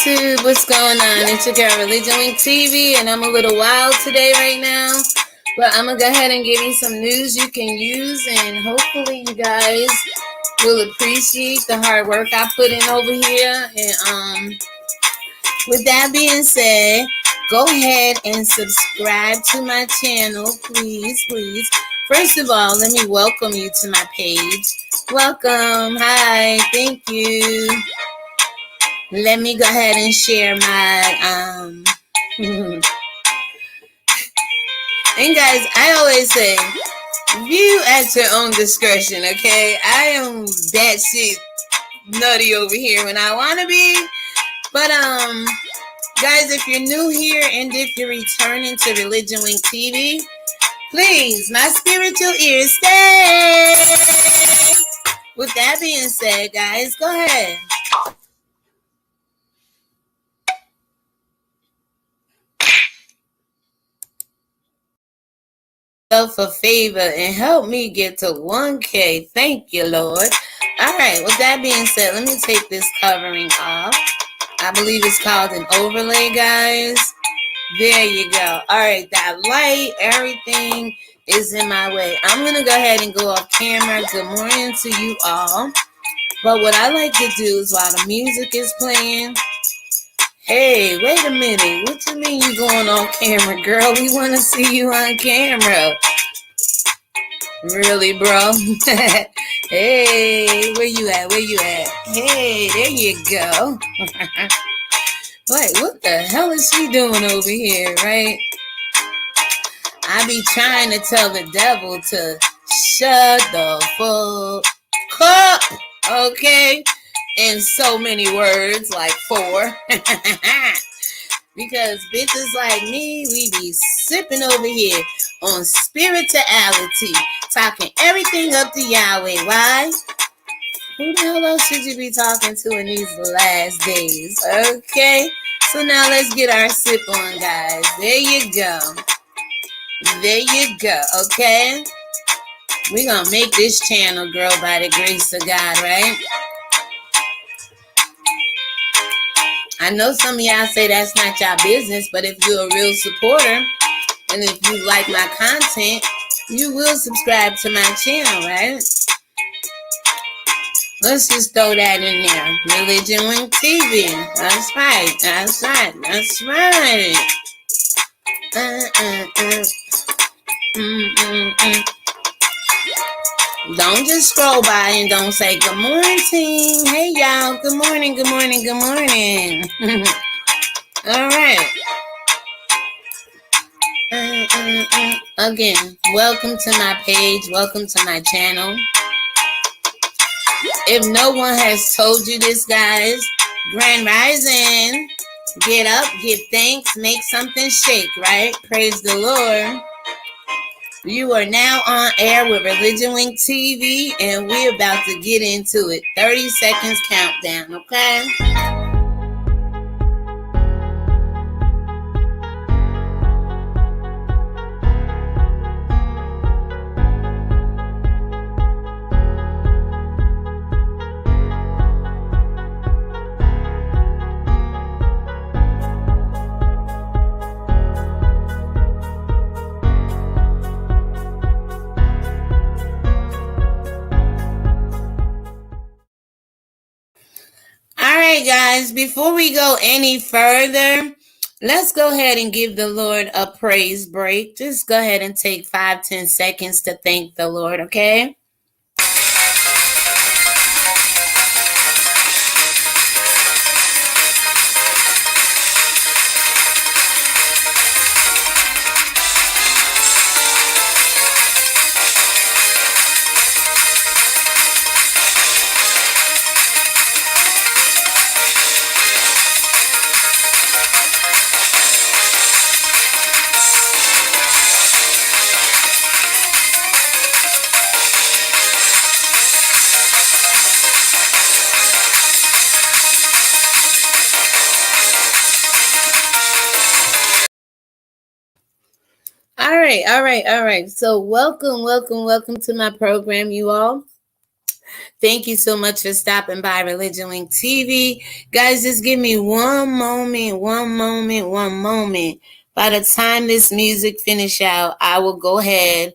YouTube, what's going on? It's your girl ReligionWinked TV, and I'm a little wild today right now, but I'm gonna go ahead and give you some news you can use, and hopefully you guys will appreciate the hard work I put in over here. And with that being said, go ahead and subscribe to my channel, please. First of all, let me welcome you to my page. Welcome. Hi. Thank you. Let me go ahead and share my and guys, I always say view at your own discretion, okay? I am that shit nutty over here when I want to be. But guys, if you're new here and if you're returning to ReligionWinked TV, please, my spiritual ears, stay. With that being said, guys, go ahead. For favor and help me get to 1K. Thank you, Lord. All right, with that being said, let me take this covering off. I believe it's called an overlay, guys. There you go. All right, that light, everything is in my way. I'm going to go ahead and go off camera. Good morning to you all. But what I like to do is while the music is playing, hey, wait a minute. What you mean you going on camera, girl? We want to see you on camera. Really, bro? Hey, where you at? Hey, there you go. Wait, what the hell is she doing over here, right? I be trying to tell the devil to shut the fuck up, okay? In so many words, like 4. Because bitches like me, we be sipping over here on spirituality, talking everything up to Yahweh. Why? Who the hell else should you be talking to in these last days? Okay, so now let's get our sip on, guys. There you go, okay? We're going to make this channel grow by the grace of God, right? I know some of y'all say that's not your business, but if you're a real supporter and if you like my content, you will subscribe to my channel, right? Let's just throw that in there. ReligionWinked TV. That's right. Don't just scroll by and don't say good morning. Hey y'all, good morning. All right. Again, welcome to my page, welcome to my channel. If no one has told you this, guys, Grand Rising, get up, give thanks, make something shake, right? Praise the Lord. You are now on air with ReligionWinked TV, and we're about to get into it. 30 seconds countdown, okay? Guys, before we go any further, let's go ahead and give the Lord a praise break. Just go ahead and take 5-10 seconds to thank the Lord, okay? All right. So welcome to my program, you all. Thank you so much for stopping by ReligionWinked TV. Guys, just give me one moment. By the time this music finish out, I will go ahead.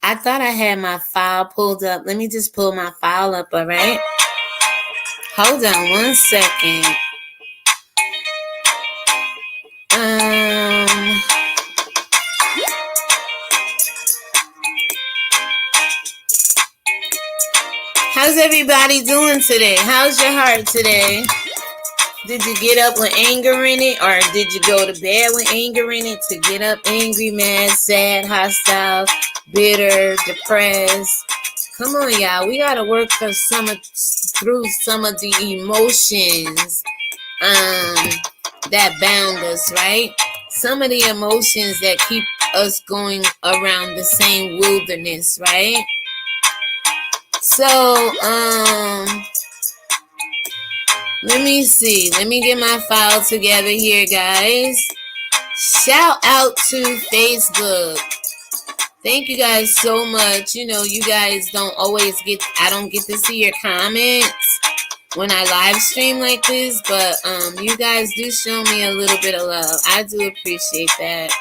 I thought I had my file pulled up. Let me just pull my file up, all right? Hold on one second. How's everybody doing today? How's your heart today? Did you get up with anger in it, or did you go to bed with anger in it to get up angry, mad, sad, hostile, bitter, depressed? Come on, y'all. We got to work through some of the emotions that bound us, right? Some of the emotions that keep us going around the same wilderness, right? So, let me see. Let me get my file together here, guys. Shout out to Facebook. Thank you guys so much. You know, you guys I don't get to see your comments when I live stream like this, but you guys do show me a little bit of love. I do appreciate that.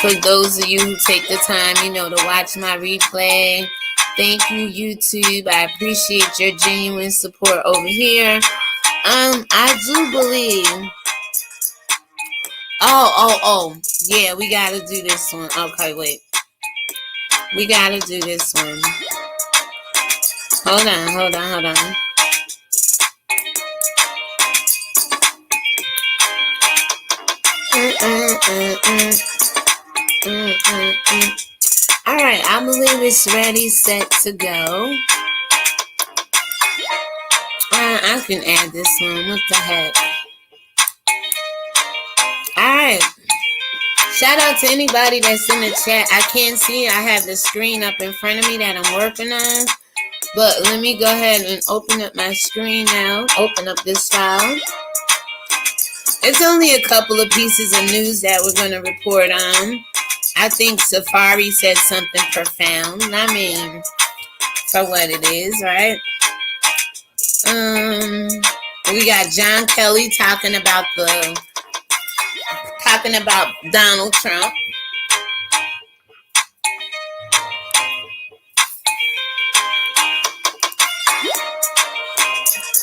For those of you who take the time, to watch my replay, thank you, YouTube. I appreciate your genuine support over here. I do believe. Oh. Yeah, we gotta do this one. Okay, wait. We gotta do this one. Hold on. All right, I believe it's ready, set to go. I can add this one. What the heck? All right. Shout out to anybody that's in the chat. I can't see. I have the screen up in front of me that I'm working on. But let me go ahead and open up my screen now. Open up this file. It's only a couple of pieces of news that we're going to report on. I think Safari said something profound. I mean, for what it is, right? We got John Kelly talking about Donald Trump.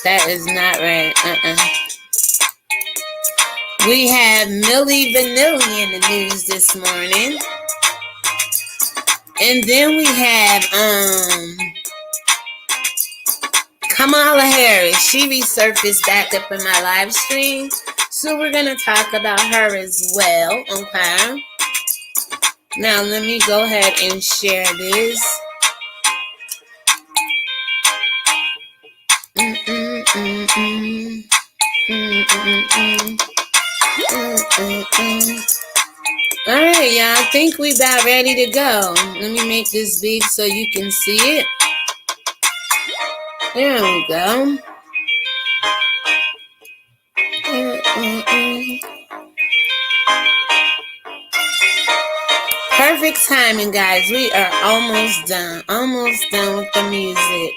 That is not right. We have Milli Vanilli in the news this morning. And then we have Kamala Harris. She resurfaced back up in my live stream. So we're going to talk about her as well. Okay. Now let me go ahead and share this. All right, y'all. I think we about ready to go. Let me make this big so you can see it. There we go. Perfect timing, guys. We are almost done. Almost done with the music.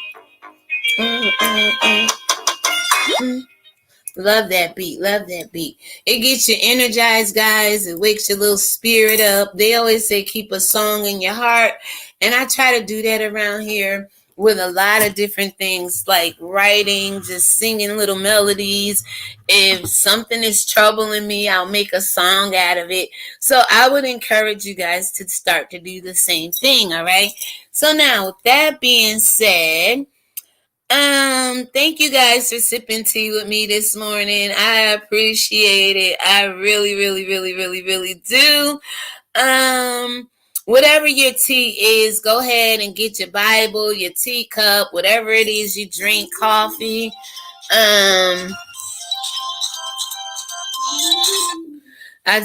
Love that beat. It gets you energized, guys. It wakes your little spirit up. They always say keep a song in your heart. And I try to do that around here with a lot of different things like writing, just singing little melodies. If something is troubling me, I'll make a song out of it. So I would encourage you guys to start to do the same thing, all right? So now, with that being said, thank you guys for sipping tea with me this morning. I appreciate it. I really, really, really, really, really do. Whatever your tea is, go ahead and get your Bible, your teacup, whatever it is you drink, coffee. I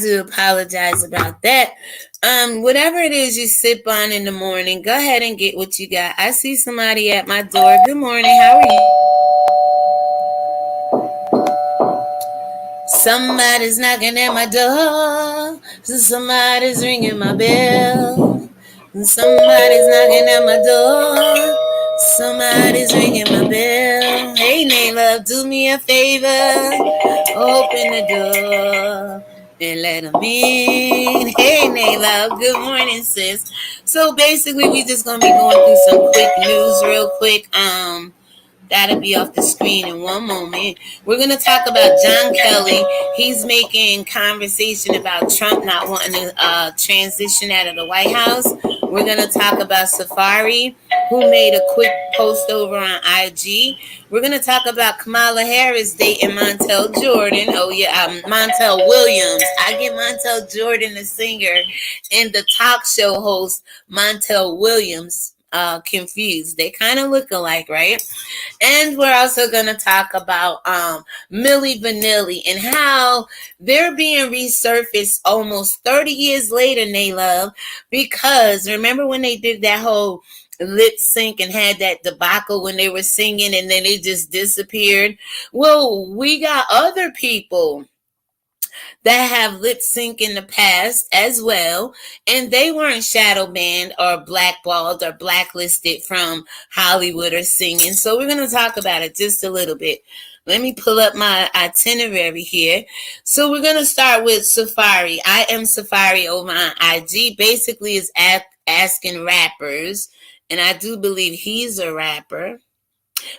do apologize about that. Whatever it is you sip on in the morning, go ahead and get what you got. I see somebody at my door. Good morning. How are you? Somebody's knocking at my door. Somebody's ringing my bell. Somebody's knocking at my door. Somebody's ringing my bell. Hey, neighbor, do me a favor. Open the door and let them in. Hey, neighbor, good morning, sis. So basically, we just gonna be going through some quick news, real quick. That'll be off the screen in one moment. We're going to talk about John Kelly. He's making conversation about Trump not wanting to transition out of the White House. We're going to talk about Safari, who made a quick post over on IG. We're going to talk about Kamala Harris dating Montell Jordan. Oh, yeah, Montell Williams. I get Montell Jordan, the singer, and the talk show host, Montell Williams, confused. They kind of look alike, right? And we're also going to talk about Milli Vanilli and how they're being resurfaced almost 30 years later, Naylove, because remember when they did that whole lip sync and had that debacle when they were singing and then they just disappeared? Well, we got other people that have lip sync in the past as well, and they weren't shadow banned or blackballed or blacklisted from Hollywood or singing. So we're going to talk about it just a little bit. Let me pull up my itinerary here. So we're going to start with Safari. I am Safari over on IG. Basically is asking rappers, and I do believe he's a rapper.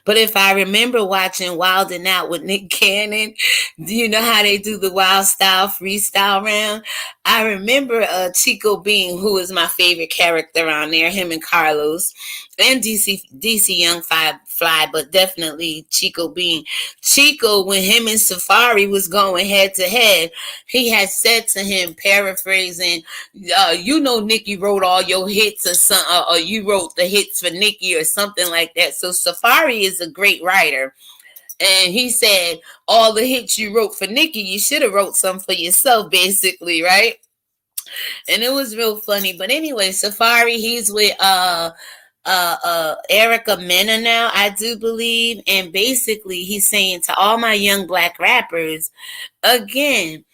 But if I remember watching Wild 'N Out with Nick Cannon, do you know how they do the wild style freestyle round? I remember Chico Bean, who is my favorite character on there, him and Carlos, and DC Young Fly, but definitely Chico Bean. Chico, when him and Safari was going head to head, he had said to him, paraphrasing, you know Nicki wrote all your hits or something, or you wrote the hits for Nicki or something like that. So Safari is a great writer. And he said, all the hits you wrote for Nicki, you should have wrote some for yourself, basically, right? And it was real funny. But anyway, Safari, he's with Erica Mena now, I do believe. And basically he's saying to all my young black rappers, again,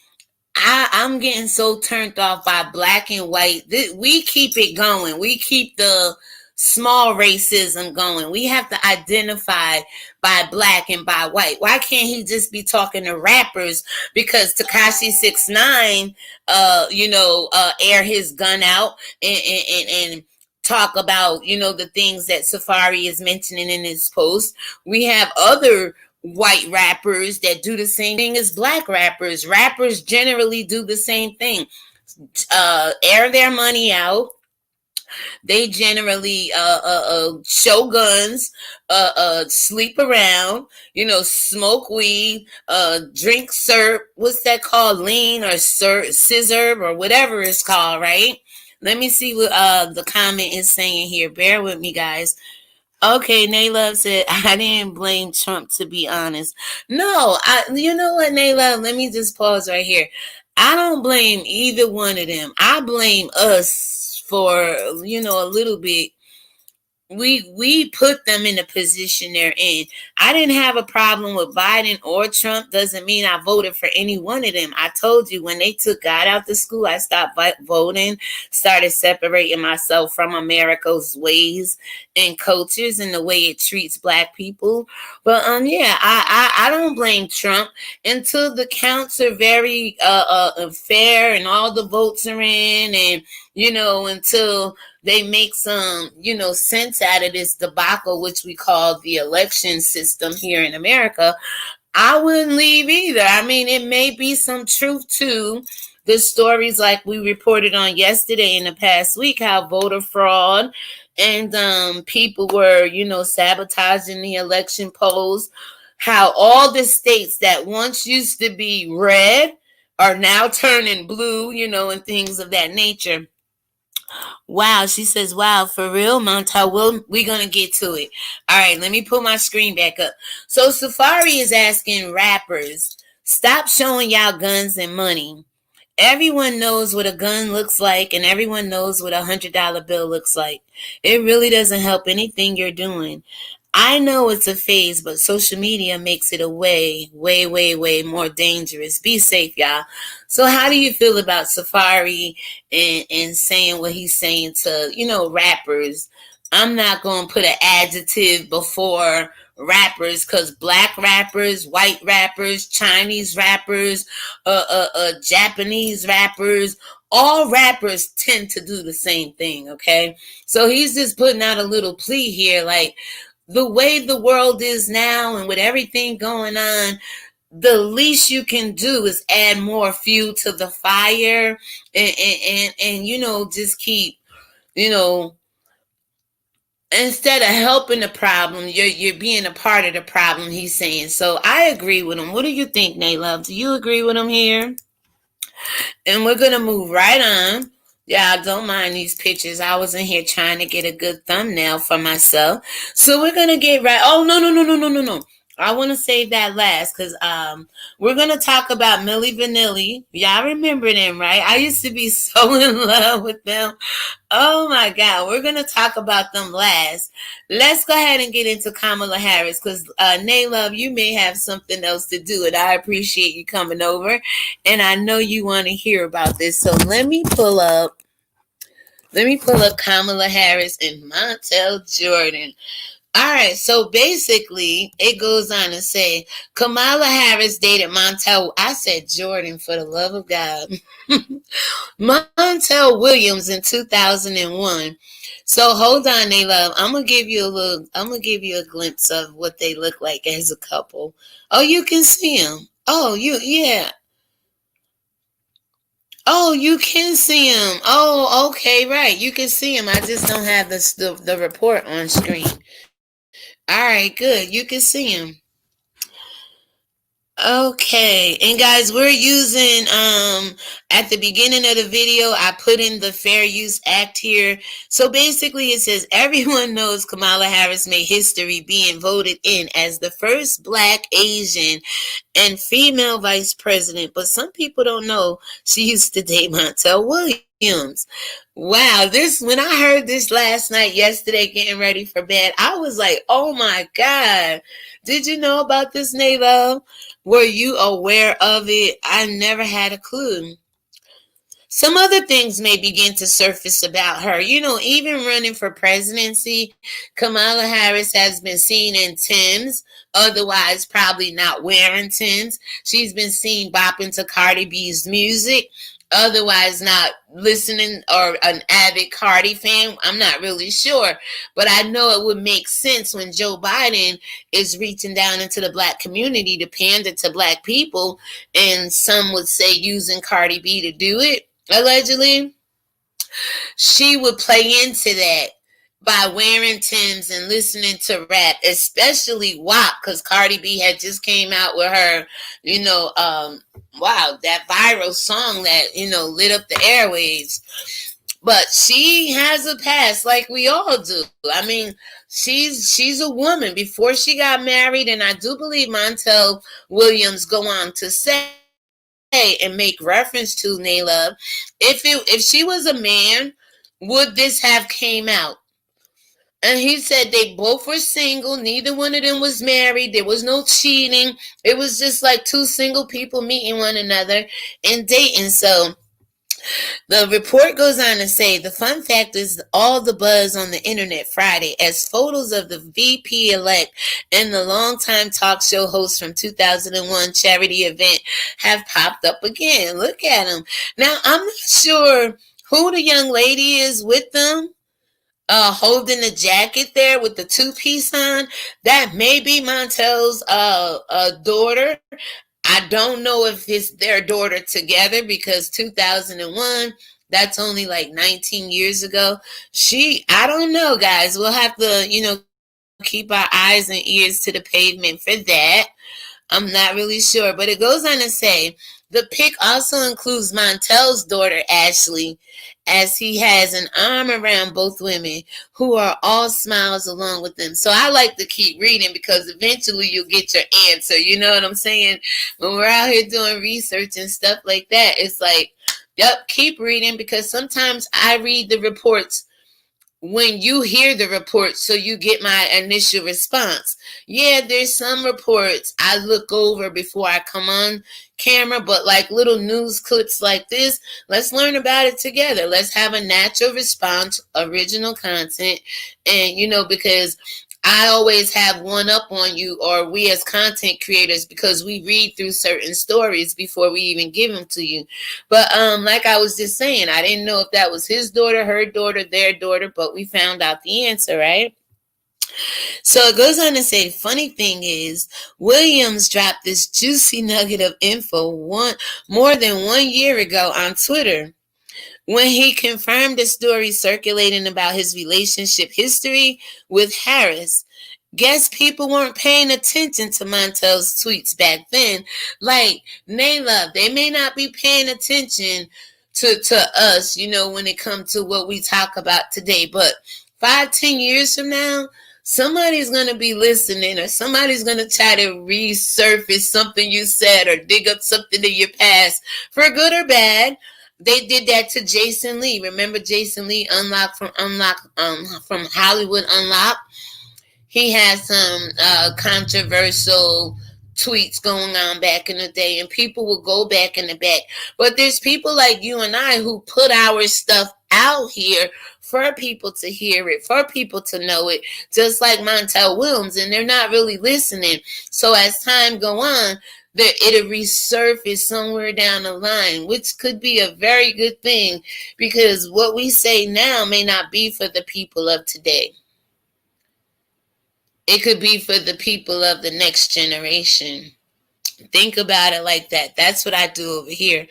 I'm getting so turned off by black and white. We keep it going. We keep the small racism going. We have to identify by black and by white. Why can't he just be talking to rappers? Because Tekashi 6ix9ine, air his gun out and talk about, the things that Safari is mentioning in his post. We have other white rappers that do the same thing as black rappers. Rappers generally do the same thing. Air their money out. They generally show guns, sleep around, smoke weed, drink syrup. What's that called? Lean or scissor or whatever it's called, right? Let me see what the comment is saying here. Bear with me, guys. Okay, Naylove said, I didn't blame Trump, to be honest. No, you know what, Naylove? Let me just pause right here. I don't blame either one of them. I blame us for, a little bit. We put them in the position they're in. I didn't have a problem with Biden or Trump. Doesn't mean I voted for any one of them. I told you when they took God out the school, I stopped voting, started separating myself from America's ways and cultures and the way it treats black people. But I don't blame Trump until the counts are very fair and all the votes are in, and until they make some, sense out of this debacle, which we call the election system here in America. I wouldn't leave either. I mean, it may be some truth to the stories like we reported on yesterday in the past week, how voter fraud and people were, sabotaging the election polls, how all the states that once used to be red are now turning blue, and things of that nature. Wow, she says, wow, for real, Montell, we're going to get to it. All right, let me put my screen back up. So Safari is asking rappers, stop showing y'all guns and money. Everyone knows what a gun looks like, and everyone knows what $100 bill looks like. It really doesn't help anything you're doing. I know it's a phase, but social media makes it a way more dangerous. Be safe, y'all. So how do you feel about Safari and saying what he's saying to, rappers? I'm not going to put an adjective before rappers because black rappers, white rappers, Chinese rappers, Japanese rappers, all rappers tend to do the same thing, okay? So he's just putting out a little plea here, like the way the world is now and with everything going on, the least you can do is add more fuel to the fire and just keep, you know, instead of helping the problem, you're being a part of the problem, he's saying. So I agree with him. What do you think, Nate Love? Do you agree with him here? And we're gonna move right on. Yeah, I don't mind these pictures. I was in here trying to get a good thumbnail for myself. So we're gonna get right. Oh no. I want to save that last because we're gonna talk about Milli Vanilli. Y'all remember them, right? I used to be so in love with them. Oh my God, we're gonna talk about them last. Let's go ahead and get into Kamala Harris because Nay Love, you may have something else to do, and I appreciate you coming over, and I know you want to hear about this. So let me pull up Kamala Harris and Montell Jordan. All right, so basically, it goes on to say Kamala Harris dated Montell. I said Jordan for the love of God. Montell Williams in 2001. So hold on, they love. I'm gonna give you a glimpse of what they look like as a couple. Oh, you can see them. Yeah. Oh, you can see them. Oh, okay, right. You can see them. I just don't have the report on screen. All right, good. You can see them. Okay, and guys, we're using at the beginning of the video, I put in the Fair Use Act here. So basically it says everyone knows Kamala Harris made history being voted in as the first Black, Asian, and female vice president, but some people don't know she used to date Montell Williams. Wow, when I heard this last night, yesterday, getting ready for bed, I was like, oh my God. Did you know about this, Navo? Were you aware of it? I never had a clue. Some other things may begin to surface about her. Even running for presidency, Kamala Harris has been seen in Timbs, otherwise probably not wearing Timbs. She's been seen bopping to Cardi B's music, otherwise not listening or an avid Cardi fan. I'm not really sure, but I know it would make sense when Joe Biden is reaching down into the Black community to pander to Black people, and some would say using Cardi B to do it. Allegedly, she would play into that by wearing Timbs and listening to rap, especially WAP, because Cardi B had just came out with her, that viral song that, lit up the airwaves. But she has a past like we all do. I mean, she's a woman. Before she got married, and I do believe Montell Williams go on to say and make reference to Nayla, if she was a man, would this have came out? And he said they both were single. Neither one of them was married. There was no cheating. It was just like two single people meeting one another and dating. So the report goes on to say the fun fact is all the buzz on the internet Friday as photos of the VP-elect and the longtime talk show host from 2001 charity event have popped up again. Look at them. Now, I'm not sure who the young lady is with them. Holding the jacket there with the two-piece on. That may be Montell's daughter. I don't know if it's their daughter together because 2001, that's only like 19 years ago. I don't know, guys. We'll have to, keep our eyes and ears to the pavement for that. I'm not really sure, but it goes on to say the pic also includes Montell's daughter, Ashley, as he has an arm around both women who are all smiles along with them. So I like to keep reading because eventually you'll get your answer. You know what I'm saying? When we're out here doing research and stuff like that, it's like, yep, keep reading because sometimes I read the reports when you hear the report, so you get my initial response. Yeah, there's some reports I look over before I come on camera, but like little news clips like this, let's learn about it together. Let's have a natural response, original content. And because I always have one up on you, or we as content creators, because we read through certain stories before we even give them to you. But like I was just saying, I didn't know if that was his daughter, her daughter, their daughter, but we found out the answer, right? So it goes on to say, funny thing is, Williams dropped this juicy nugget of info more than 1 year ago on Twitter, when he confirmed the story circulating about his relationship history with Harris. Guess people weren't paying attention to Montell's tweets back then. Like, Nayla, they may not be paying attention to us, when it comes to what we talk about today. But 5-10 years from now, somebody's going to be listening, or somebody's going to try to resurface something you said, or dig up something in your past, for good or bad. They did that to Jason Lee. Remember Jason Lee, from Hollywood Unlocked? He had some controversial tweets going on back in the day, and people will go back in the back. But there's people like you and I who put our stuff out here for people to hear it, for people to know it, just like Montell Williams, and they're not really listening. So as time go on, that it'll resurface somewhere down the line, which could be a very good thing, because what we say now may not be for the people of today. It could be for the people of the next generation. Think about it like that. That's what I do over here.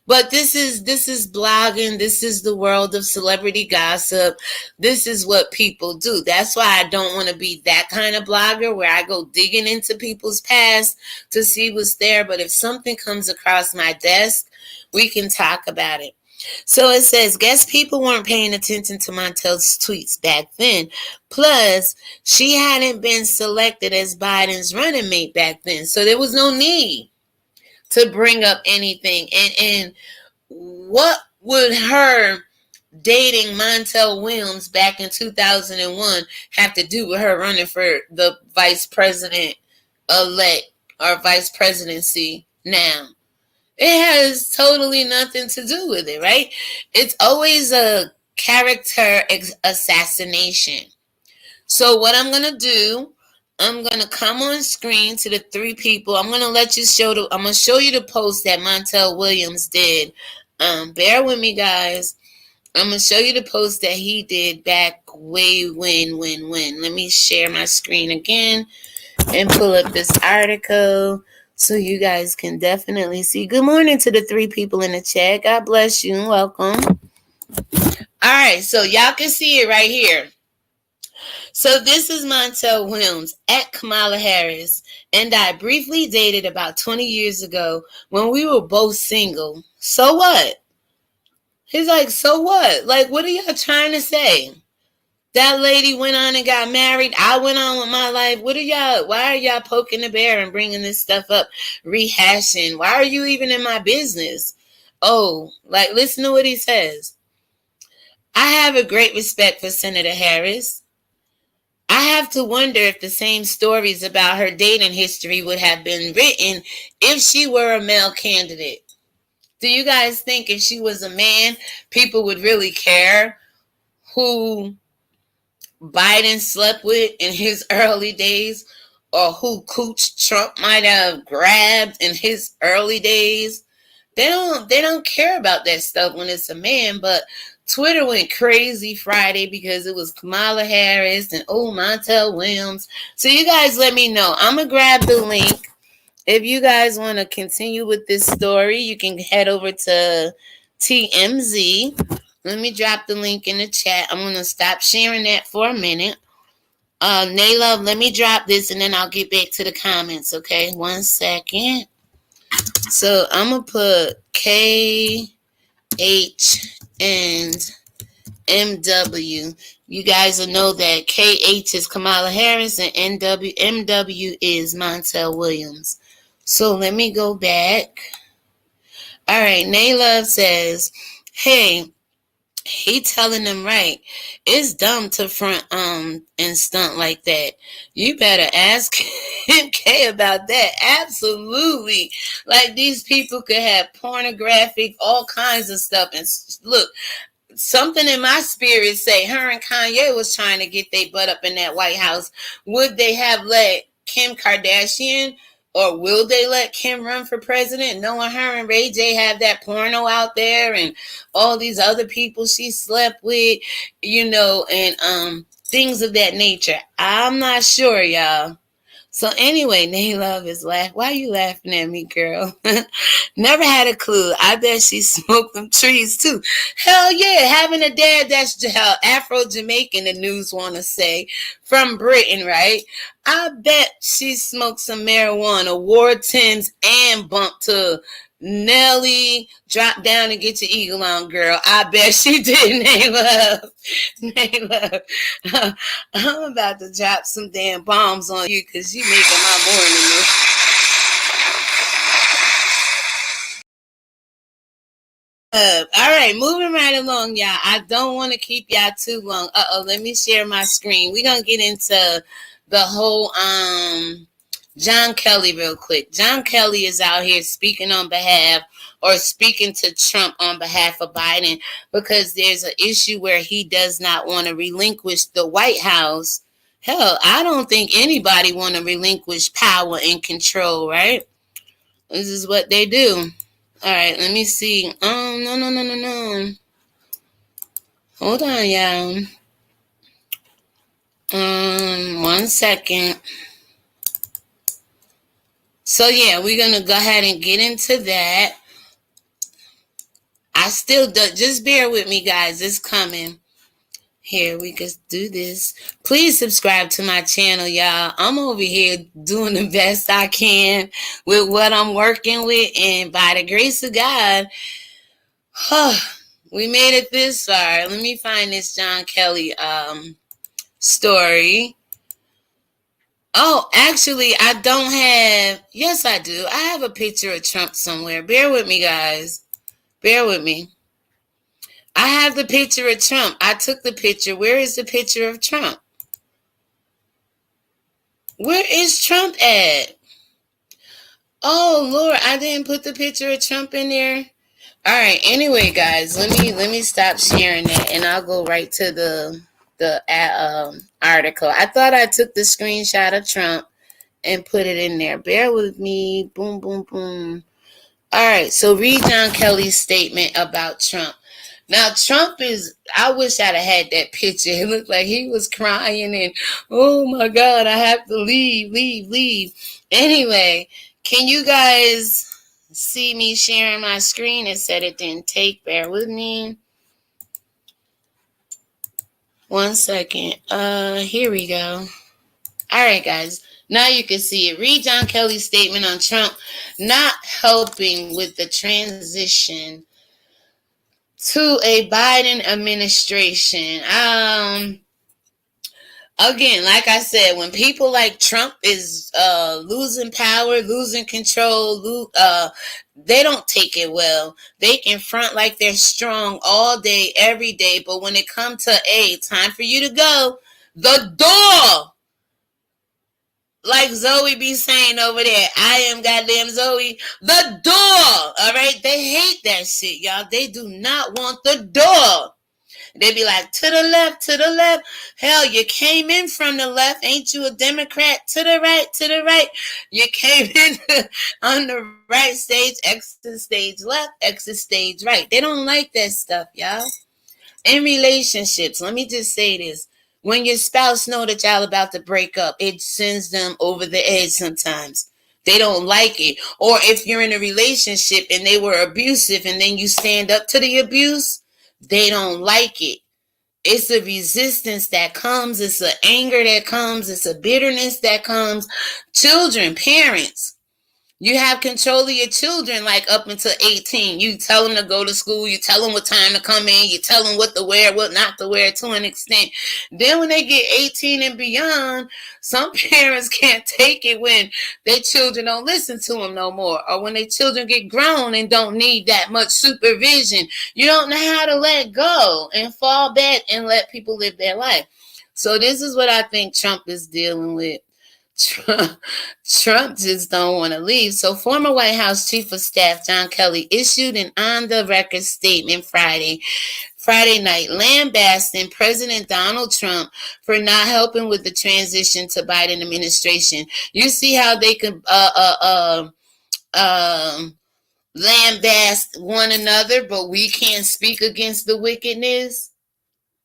But this is blogging. This is the world of celebrity gossip. This is what people do. That's why I don't want to be that kind of blogger where I go digging into people's past to see what's there. But if something comes across my desk, we can talk about it. So it says, guess people weren't paying attention to Montell's tweets back then. Plus, she hadn't been selected as Biden's running mate back then. So there was no need to bring up anything. And what would her dating Montell Williams back in 2001 have to do with her running for the vice president elect, or vice presidency now? It has totally nothing to do with it, right? It's always a character assassination. So what I'm going to do, I'm going to come on screen to the three people. I'm going to show you the post that Montell Williams did. Bear with me, guys. I'm going to show you the post that he did back way when. Let me share my screen again and pull up this article, so you guys can definitely see. Good morning to the three people in the chat. God bless you and welcome. All right, so y'all can see it right here. So this is Montell Williams at Kamala Harris, and I briefly dated about 20 years ago when we were both single. So what? He's like, so what? Like, what are y'all trying to say? That lady went on and got married. I went on with my life. Why are y'all poking the bear and bringing this stuff up, rehashing? Why are you even in my business? Oh, like, listen to what he says. I have a great respect for Senator Harris. I have to wonder if the same stories about her dating history would have been written if she were a male candidate. Do you guys think if she was a man, people would really care who Biden slept with in his early days, or who Cooch Trump might have grabbed in his early days? They don't care about that stuff when it's a man. But Twitter went crazy Friday because it was Kamala Harris and Montell Williams. So you guys let me know. I'm gonna grab the link. If you guys want to continue with this story, you can head over to TMZ. Let me drop the link in the chat. I'm going to stop sharing that for a minute. Naylove, let me drop this and then I'll get back to the comments, okay? 1 second. So I'm going to put KH and MW. You guys will know that KH is Kamala Harris and MW is Montell Williams. So let me go back. All right, Naylove says, hey, He telling them right. It's dumb to front and stunt like that. You better ask him K about that. Absolutely. Like these people could have pornographic, all kinds of stuff. And look, something in my spirit say her and Kanye was trying to get their butt up in that White House. Would they have let Kim Kardashian, or will they let Kim run for president, knowing her and Ray J have that porno out there and all these other people she slept with, and things of that nature? I'm not sure, y'all. So anyway, Naylove is laughing. Why are you laughing at me, girl? Never had a clue. I bet she smoked them trees too. Hell yeah, having a dad that's Afro-Jamaican, the news want to say, from Britain, right? I bet she smoked some marijuana, wore Timbs, and bumped to Nelly, drop down and get your eagle on, girl. I bet she did, Naylove. Naylove. I'm about to drop some damn bombs on you because you making my morning. All right, moving right along, y'all. I don't want to keep y'all too long. Let me share my screen. We're gonna get into the whole John Kelly real quick. John Kelly is out here speaking speaking to Trump on behalf of Biden because there's an issue where he does not want to relinquish the White House. Hell, I don't think anybody want to relinquish power and control, right? This is what they do. All right, let me see. No. Hold on, y'all. 1 second. So yeah, we're gonna go ahead and get into that. I still do. Just bear with me, guys. It's coming. Here, we can do this. Please subscribe to my channel, y'all. I'm over here doing the best I can with what I'm working with, and by the grace of God, we made it this far. Let me find this John Kelly story. Oh, actually, I don't have. Yes, I do. I have a picture of Trump somewhere. Bear with me, guys. Bear with me. I have the picture of Trump. I took the picture. Where is the picture of Trump? Where is Trump at? Oh Lord, I didn't put the picture of Trump in there. All right. Anyway, guys, let me stop sharing that, and I'll go right to the article. I thought I took the screenshot of Trump and put it in there. Bear with me. Boom, boom, boom. All right. So read John Kelly's statement about Trump. Now, Trump is, I wish I'd have had that picture. It looked like he was crying and, oh my God, I have to leave. Anyway, can you guys see me sharing my screen? It said it didn't take. Bear with me. 1 second. Here we go. All right, guys. Now you can see it. Read John Kelly's statement on Trump not helping with the transition to a Biden administration. Again, like I said, when people like Trump is losing power, losing control, they don't take it well. They can front like they're strong all day, every day, but when it comes to time for you to go, the door. Like Zoe be saying over there, I am goddamn Zoe, the door. All right, they hate that shit, y'all. They do not want the door. They be like, to the left, to the left. Hell, you came in from the left. Ain't you a Democrat? To the right, to the right. You came in on the right stage, exit stage left, exit stage right. They don't like that stuff, y'all. In relationships, let me just say this. When your spouse know that y'all about to break up, it sends them over the edge sometimes. They don't like it. Or if you're in a relationship and they were abusive and then you stand up to the abuse, they don't like it. It's a resistance that comes. It's an anger that comes. It's a bitterness that comes. Children, parents, You have control of your children like up until 18. You tell them to go to school. You tell them what time to come in. You tell them what to wear, what not to wear to an extent. Then when they get 18 and beyond, some parents can't take it when their children don't listen to them no more. Or when their children get grown and don't need that much supervision. You don't know how to let go and fall back and let people live their life. So this is what I think Trump is dealing with. Trump just don't want to leave. So former White House Chief of Staff John Kelly issued an on-the-record statement Friday night lambasting President Donald Trump for not helping with the transition to Biden administration. You see how they could lambast one another, but we can't speak against the wickedness?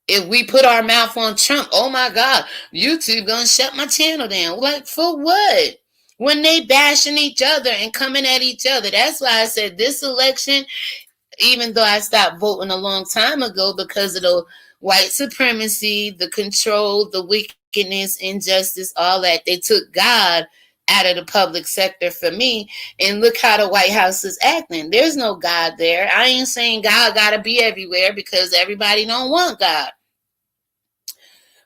If we put our mouth on Trump, oh my God, YouTube gonna shut my channel down. Like, for what? When they bashing each other and coming at each other. That's why I said this election, even though I stopped voting a long time ago because of the white supremacy, the control, the wickedness, injustice, all that. They took God out of the public sector for me, and look how the White House is acting. There's no God there. I ain't saying God gotta be everywhere because everybody don't want God.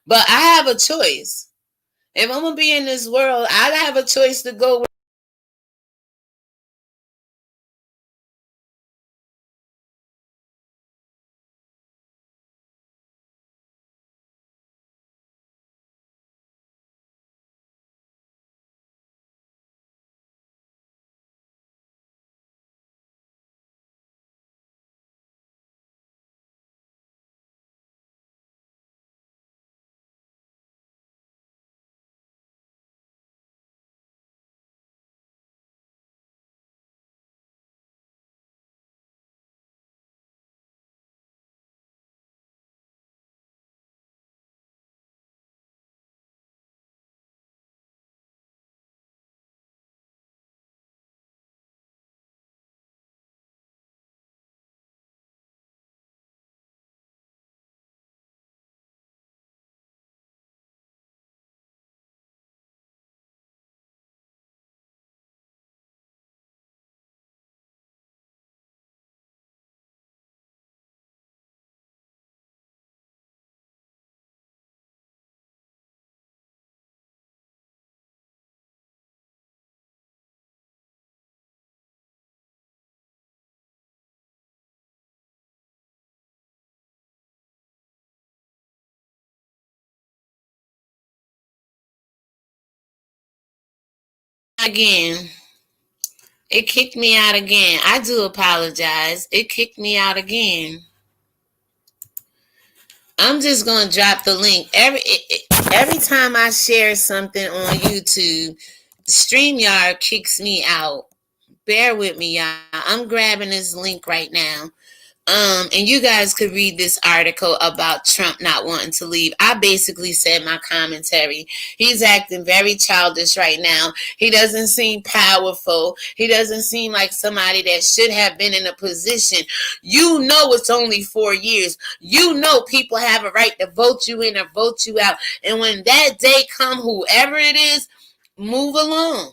But I have a choice. If I'm gonna be in this world, I have a choice to go again. It kicked me out again. I do apologize. It kicked me out again. I'm just gonna drop the link. Every time I share something on YouTube, StreamYard kicks me out. Bear with me, y'all. I'm grabbing this link right now. And you guys could read this article about Trump not wanting to leave. I basically said my commentary. He's acting very childish right now. He doesn't seem powerful. He doesn't seem like somebody that should have been in a position. You know it's only 4 years. You know people have a right to vote you in or vote you out. And when that day come, whoever it is, move along.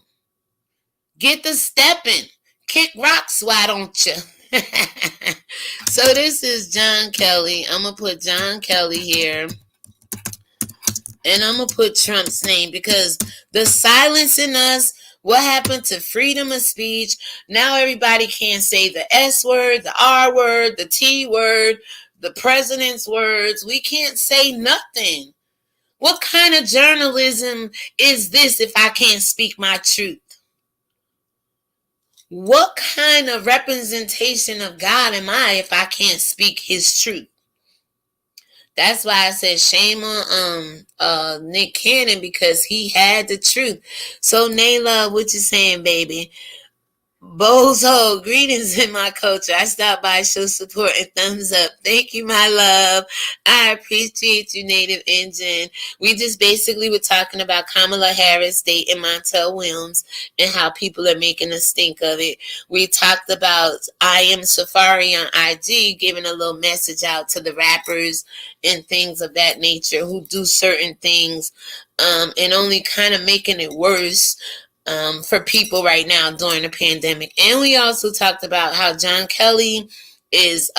Get the stepping. Kick rocks, why don't you? So this is John Kelly. I'm going to put John Kelly here. And I'm going to put Trump's name because the silence in us, what happened to freedom of speech? Now everybody can't say the S word, the R word, the T word, the president's words. We can't say nothing. What kind of journalism is this if I can't speak my truth? What kind of representation of God am I if I can't speak his truth? That's why I said shame on Nick Cannon because he had the truth. So Nayla, what you saying, baby? Bozo, greetings in my culture. I stopped by, show support and thumbs up. Thank you, my love. I appreciate you, Native Engine. We just basically were talking about Kamala Harris dating Montell Williams and how people are making a stink of it. We talked about I Am Safari on IG, giving a little message out to the rappers and things of that nature who do certain things and only kind of making it worse. for people right now during the pandemic. And we also talked about how John Kelly is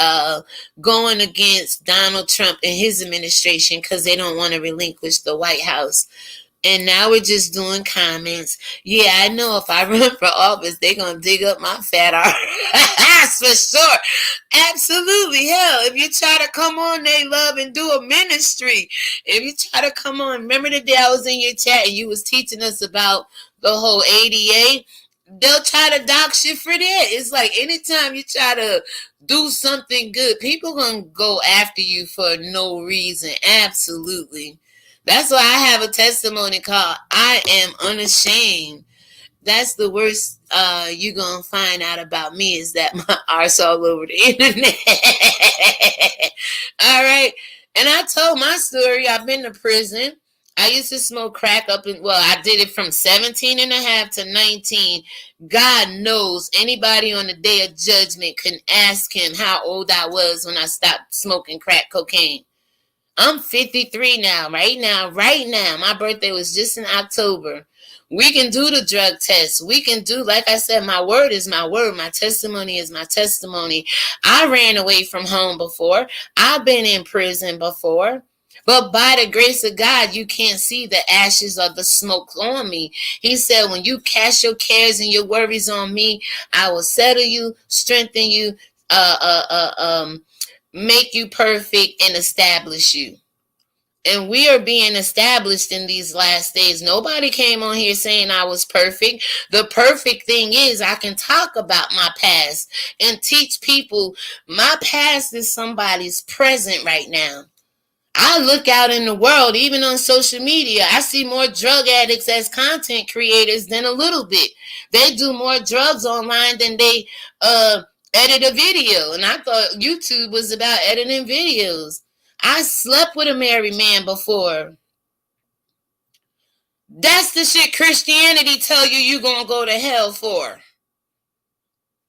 going against Donald Trump and his administration because they don't want to relinquish the White House. And now we're just doing comments. Yeah, I know if I run for office, they're going to dig up my fat ass for sure. Absolutely. Hell, if you try to come on, they love and do a ministry. If you try to come on, remember the day I was in your chat and you was teaching us about the whole ADA? They'll try to dox you for that. It's like anytime you try to do something good, people going to go after you for no reason. Absolutely. That's why I have a testimony called I Am Unashamed. That's the worst you're going to find out about me is that my art's all over the internet. All right. And I told my story. I've been to prison. I used to smoke crack I did it from 17 and a half to 19. God knows anybody on the day of judgment can ask him how old I was when I stopped smoking crack cocaine. I'm 53 now, right now. My birthday was just in October. We can do the drug test. We can do, like I said, my word is my word. My testimony is my testimony. I ran away from home before. I've been in prison before. But by the grace of God, you can't see the ashes or the smoke on me. He said, when you cast your cares and your worries on me, I will settle you, strengthen you, make you perfect and establish you. And we are being established in these last days. Nobody came on here saying I was perfect. The perfect thing is I can talk about my past and teach people my past is somebody's present right now. I look out in the world, even on social media, I see more drug addicts as content creators than a little bit. They do more drugs online than they edit a video. And I thought YouTube was about editing videos. I slept with a married man before. That's the shit Christianity tell you you're going to go to hell for.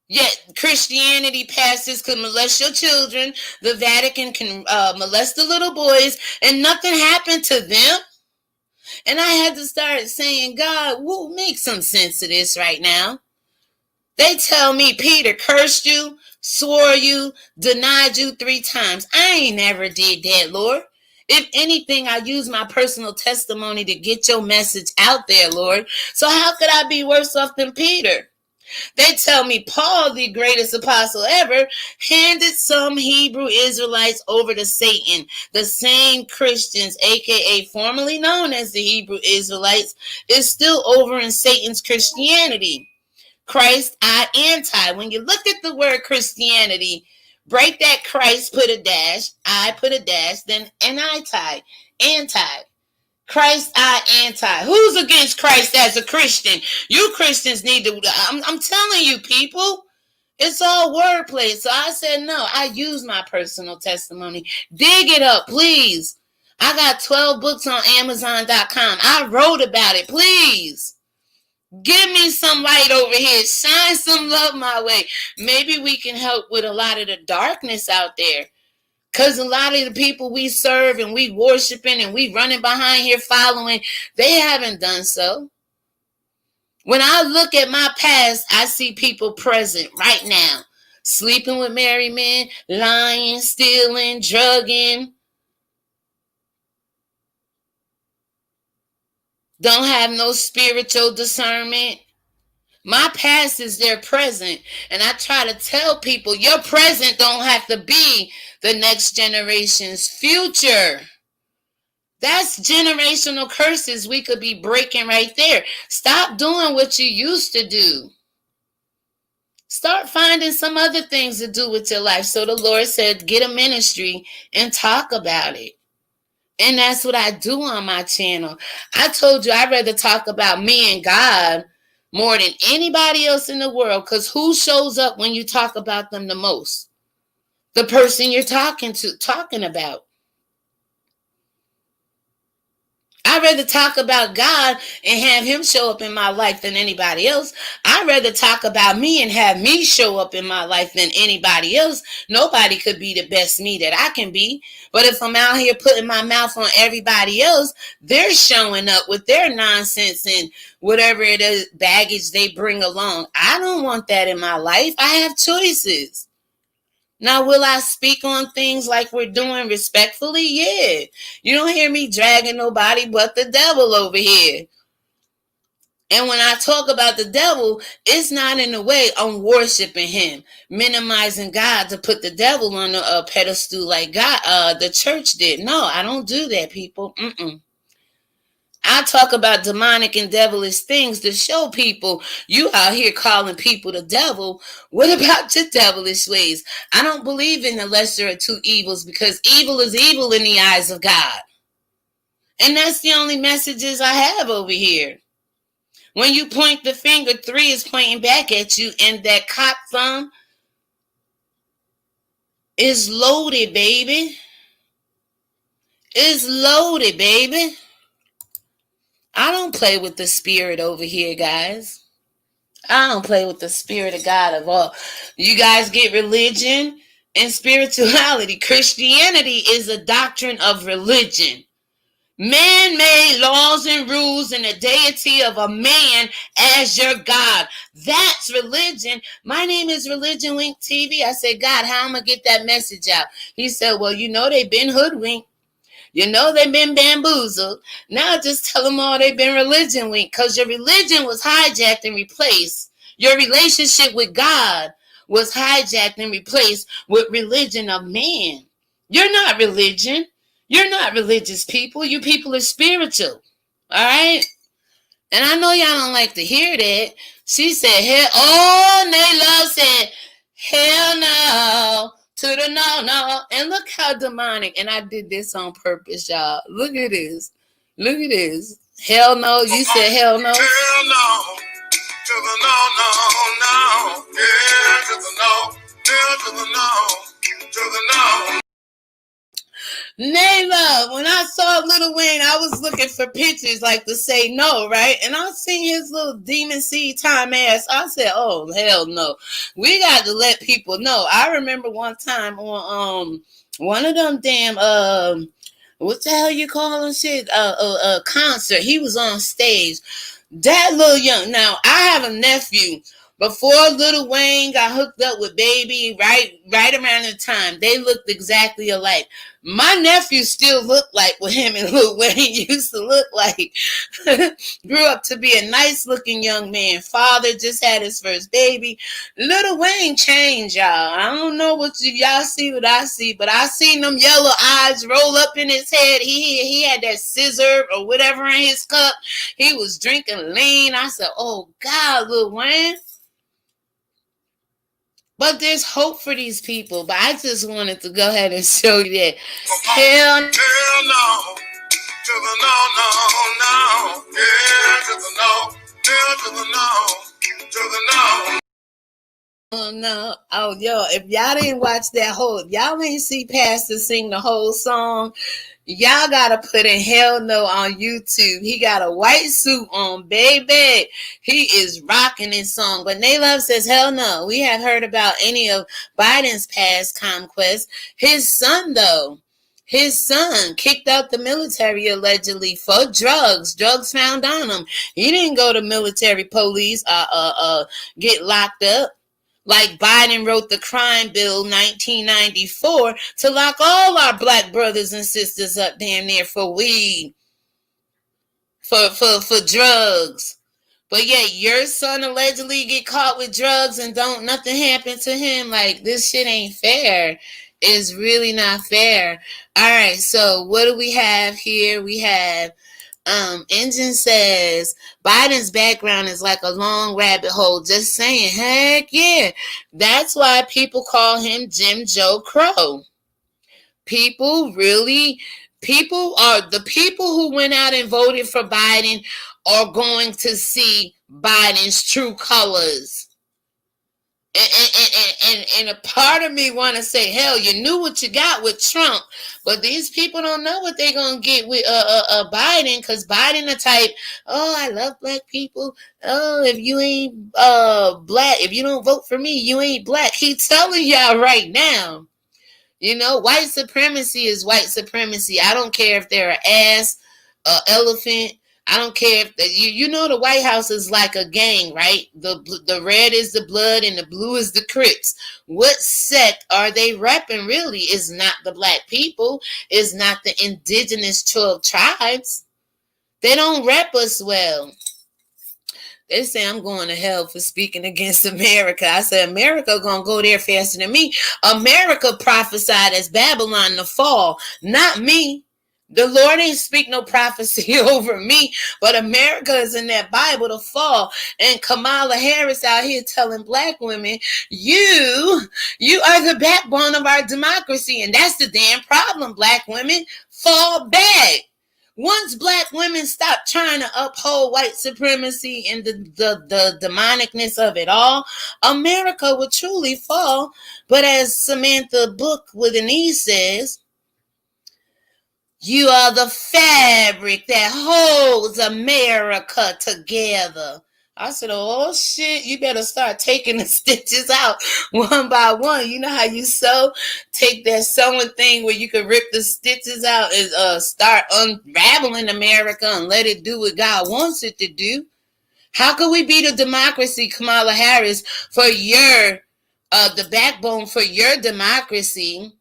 Yet Christianity pastors could molest your children. The Vatican can molest the little boys and nothing happened to them. And I had to start saying, God, we'll make some sense of this right now. They tell me Peter cursed you, swore you, denied you 3 times. I ain't never did that, Lord. If anything, I use my personal testimony to get your message out there, Lord. So how could I be worse off than Peter? They tell me Paul, the greatest apostle ever, handed some Hebrew Israelites over to Satan. The same Christians, aka formerly known as the Hebrew Israelites, is still over in Satan's Christianity. Christ, I, anti. When you look at the word Christianity, break that Christ, put a dash, I put a dash, then anti. Christ, I, anti. Who's against Christ as a Christian? You Christians need to, I'm telling you, people, it's all wordplay. So I said, no, I use my personal testimony. Dig it up, please. I got 12 books on Amazon.com. I wrote about it, please. Give me some light over here. Shine some love my way. Maybe we can help with a lot of the darkness out there. Because a lot of the people we serve and we worshiping and we running behind here following, they haven't done so. When I look at my past, I see people present right now. Sleeping with married men, lying, stealing, drugging. Don't have no spiritual discernment. My past is their present. And I try to tell people, your present don't have to be the next generation's future. That's generational curses we could be breaking right there. Stop doing what you used to do. Start finding some other things to do with your life. So the Lord said, get a ministry and talk about it. And that's what I do on my channel. I told you I'd rather talk about me and God more than anybody else in the world, because who shows up when you talk about them the most? The person you're talking about. I'd rather talk about God and have him show up in my life than anybody else. I'd rather talk about me and have me show up in my life than anybody else. Nobody could be the best me that I can be. But if I'm out here putting my mouth on everybody else, they're showing up with their nonsense and whatever it is, baggage they bring along. I don't want that in my life. I have choices. Now, will I speak on things like we're doing respectfully? Yeah. You don't hear me dragging nobody but the devil over here. And when I talk about the devil, it's not in a way I'm worshiping him, minimizing God to put the devil on a pedestal like God, the church did. No, I don't do that, people. I talk about demonic and devilish things to show people you out here calling people the devil. What about your devilish ways? I don't believe in the lesser of two evils because evil is evil in the eyes of God. And that's the only messages I have over here. When you point the finger, 3 is pointing back at you, and that cop thumb is loaded, baby. It's loaded, baby. I don't play with the spirit over here, guys. I don't play with the spirit of God at all. You guys get religion and spirituality. Christianity is a doctrine of religion. Man-made laws and rules and the deity of a man as your God. That's religion. My name is ReligionWinked TV. I said, God, how am I going to get that message out? He said, well, they've been hoodwinked. They've been bamboozled. Now just tell them all they've been religion winked because your religion was hijacked and replaced. Your relationship with God was hijacked and replaced with religion of man. You're not religion. You're not religious people. You people are spiritual. All right? And I know y'all don't like to hear that. She said, Naylove said, hell no. To the no. And look how demonic. And I did this on purpose, y'all. Look at this. Look at this. Hell no. You said hell no. Hell no. To the no. Yeah, to the no. Yeah, to the no. To the no. Nayla, when I saw Lil Wayne, I was looking for pictures like to say no, right? And I seen his little demon seed time ass. I said, oh, hell no. We got to let people know. I remember one time on one of them damn what the hell you call them shit? Concert. He was on stage. That little young. Now, I have a nephew. Before Lil Wayne got hooked up with Baby, right around the time, they looked exactly alike. My nephew still looked like what him and Lil Wayne used to look like. Grew up to be a nice-looking young man. Father just had his first baby. Lil Wayne changed, y'all. I don't know what y'all see what I see, but I seen them yellow eyes roll up in his head. He had that scissor or whatever in his cup. He was drinking lean. I said, oh, God, Lil Wayne. But there's hope for these people. But I just wanted to go ahead and show you that. Hell no. To the no. Yeah, to the no. Yeah, to the no. To the no. Oh, no. Oh, yo, if y'all didn't watch that if y'all ain't see Pastor sing the whole song, y'all gotta put in hell no on YouTube. He got a white suit on, baby. He is rocking this song. But Naylove says, hell no. We have heard about any of Biden's past conquests. His son, though. His son kicked out the military allegedly for drugs. Drugs found on him. He didn't go to military police, get locked up. Like Biden wrote the crime bill 1994 to lock all our black brothers and sisters up damn near for weed, for drugs. But yet your son allegedly get caught with drugs and don't nothing happen to him. Like, this shit ain't fair. It's really not fair. All right, so what do we have here? We have Engine says Biden's background is like a long rabbit hole. Just saying, heck yeah. That's why people call him Jim Joe Crow. People are the people who went out and voted for Biden are going to see Biden's true colors. And a part of me want to say, hell, you knew what you got with Trump, but these people don't know what they're gonna get with Biden, because Biden the type, oh, I love black people. Oh, if you ain't black, if you don't vote for me, you ain't black. He's telling y'all right now. You know, white supremacy is white supremacy. I don't care if they're an ass, an elephant. I don't care if you know the White House is like a gang, right? The red is the blood and the blue is the Crips. What sect are they repping? Really, is not the black people. Is not the indigenous 12 tribes. They don't rep us well. They say I'm going to hell for speaking against America. I said, America gonna go there faster than me. America prophesied as Babylon to fall, not me. The Lord ain't speak no prophecy over me, but America is in that Bible to fall. And Kamala Harris out here telling black women, you are the backbone of our democracy. And that's the damn problem, black women. Fall back. Once black women stop trying to uphold white supremacy and the demonicness of it all, America will truly fall. But as Samantha Book with an E says, you are the fabric that holds America together. I said, oh shit, you better start taking the stitches out one by one. You know how you sew? Take that sewing thing where you can rip the stitches out and start unraveling America and let it do what God wants it to do. How could we be the democracy, Kamala Harris, for your, the backbone for your democracy,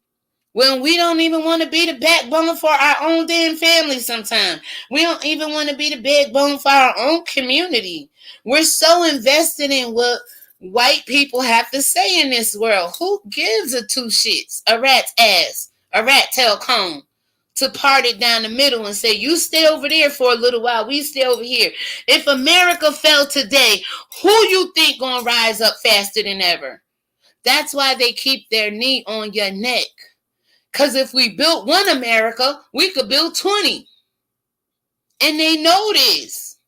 when we don't even want to be the backbone for our own damn family sometimes? We don't even want to be the backbone for our own community. We're so invested in what white people have to say in this world. Who gives a two shits? A rat's ass, a rat tail comb, to part it down the middle and say, you stay over there for a little while, we stay over here. If America fell today, who you think gonna rise up faster than ever? That's why they keep their knee on your neck. Because if we built one America, we could build 20. And they know this.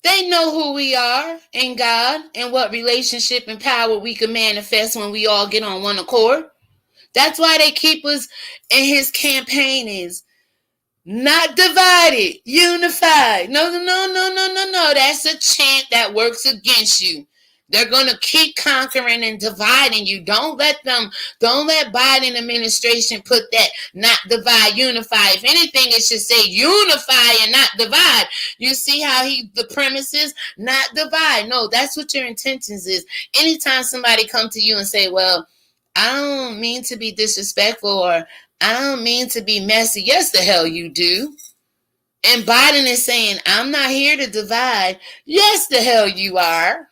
They know who we are in God and what relationship and power we can manifest when we all get on one accord. That's why they keep us in his campaign is not divided, unified. No. That's a chant that works against you. They're going to keep conquering and dividing you. Don't let Biden administration put that not divide, unify. If anything, it should say unify and not divide. You see how the premise is not divide. No, that's what your intentions is. Anytime somebody come to you and say, well, I don't mean to be disrespectful, or I don't mean to be messy. Yes, the hell you do. And Biden is saying, I'm not here to divide. Yes, the hell you are.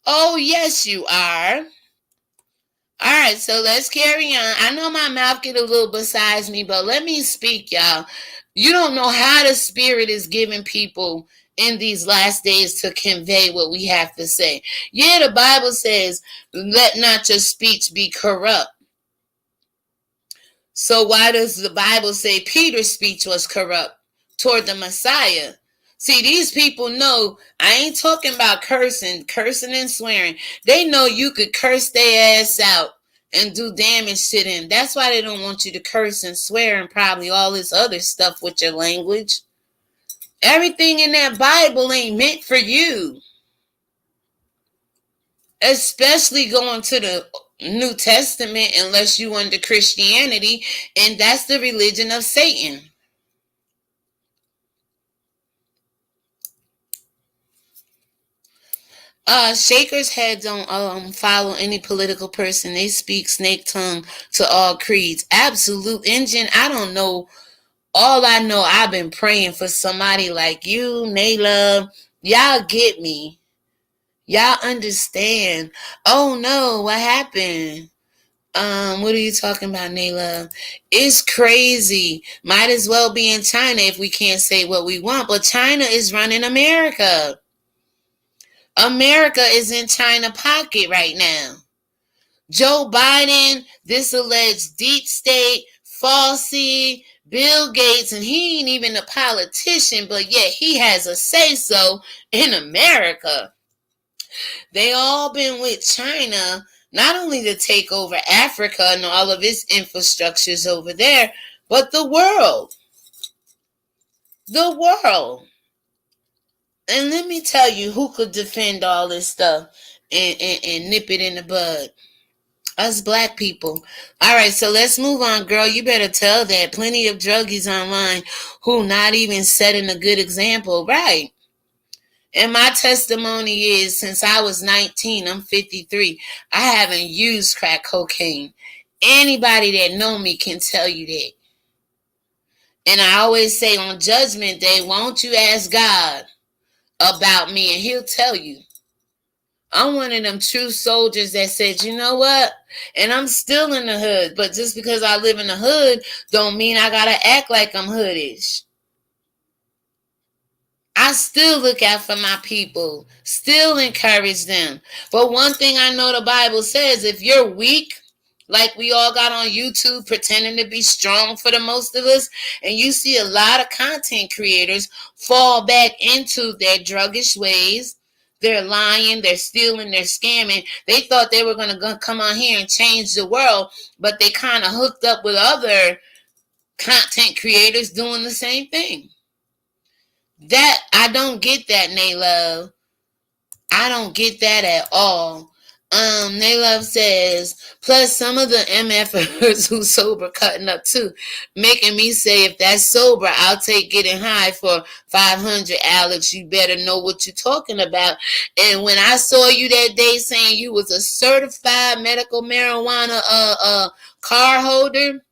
Oh, yes, you are. All right, so let's carry on. I know my mouth get a little besides me, but let me speak, y'all. You don't know how the Spirit is giving people in these last days to convey what we have to say. Yeah, the Bible says, let not your speech be corrupt. So why does the Bible say Peter's speech was corrupt toward the Messiah? See, these people know I ain't talking about cursing and swearing. They know you could curse their ass out and do damage to them. That's why they don't want you to curse and swear and probably all this other stuff with your language. Everything in that Bible ain't meant for you. Especially going to the New Testament unless you under Christianity, and that's the religion of Satan. Shakers head don't follow any political person. They speak snake tongue to all creeds. Absolute engine. I don't know. All I know, I've been praying for somebody like you, Nayla. Y'all get me. Y'all understand. Oh no, what happened? What are you talking about, Nayla? It's crazy. Might as well be in China if we can't say what we want. But China is running America. America is in China pocket right now. Joe Biden, this alleged deep state, Falsey, Bill Gates, and he ain't even a politician, but yet he has a say-so in America. They all been with China, not only to take over Africa and all of its infrastructures over there, but the world. The world. And let me tell you who could defend all this stuff and nip it in the bud. Us black people. All right, so let's move on, girl. You better tell that. Plenty of druggies online who not even setting a good example, right? And my testimony is, since I was 19, I'm 53, I haven't used crack cocaine. Anybody that know me can tell you that. And I always say on Judgment Day, won't you ask God about me and he'll tell you. I'm one of them true soldiers that said, you know what? And I'm still in the hood, but just because I live in the hood don't mean I gotta act like I'm hoodish. I still look out for my people, still encourage them. But one thing I know the Bible says, if you're weak, like we all got on YouTube pretending to be strong for the most of us, and you see a lot of content creators fall back into their druggish ways, they're lying, they're stealing, they're scamming. They thought they were going to come on here and change the world, but they kind of hooked up with other content creators doing the same thing. That, I don't get that, Naylove. I don't get that at all. Naylove says, plus some of the MFers who sober cutting up too, making me say, if that's sober, I'll take getting high for 500. Alex, you better know what you're talking about. And when I saw you that day saying you was a certified medical marijuana card holder,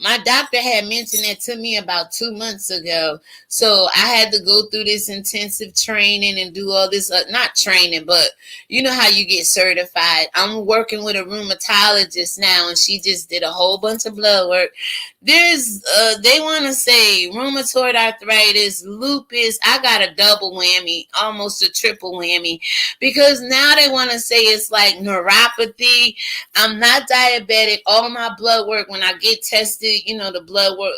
my doctor had mentioned that to me about 2 months ago. So I had to go through this intensive training and do all this, not training, but you know how you get certified. I'm working with a rheumatologist now, and she just did a whole bunch of blood work. There's, they want to say rheumatoid arthritis, lupus. I got a double whammy, almost a triple whammy, because now they want to say it's like neuropathy. I'm not diabetic. All my blood work, when I get tested, you know, the blood work,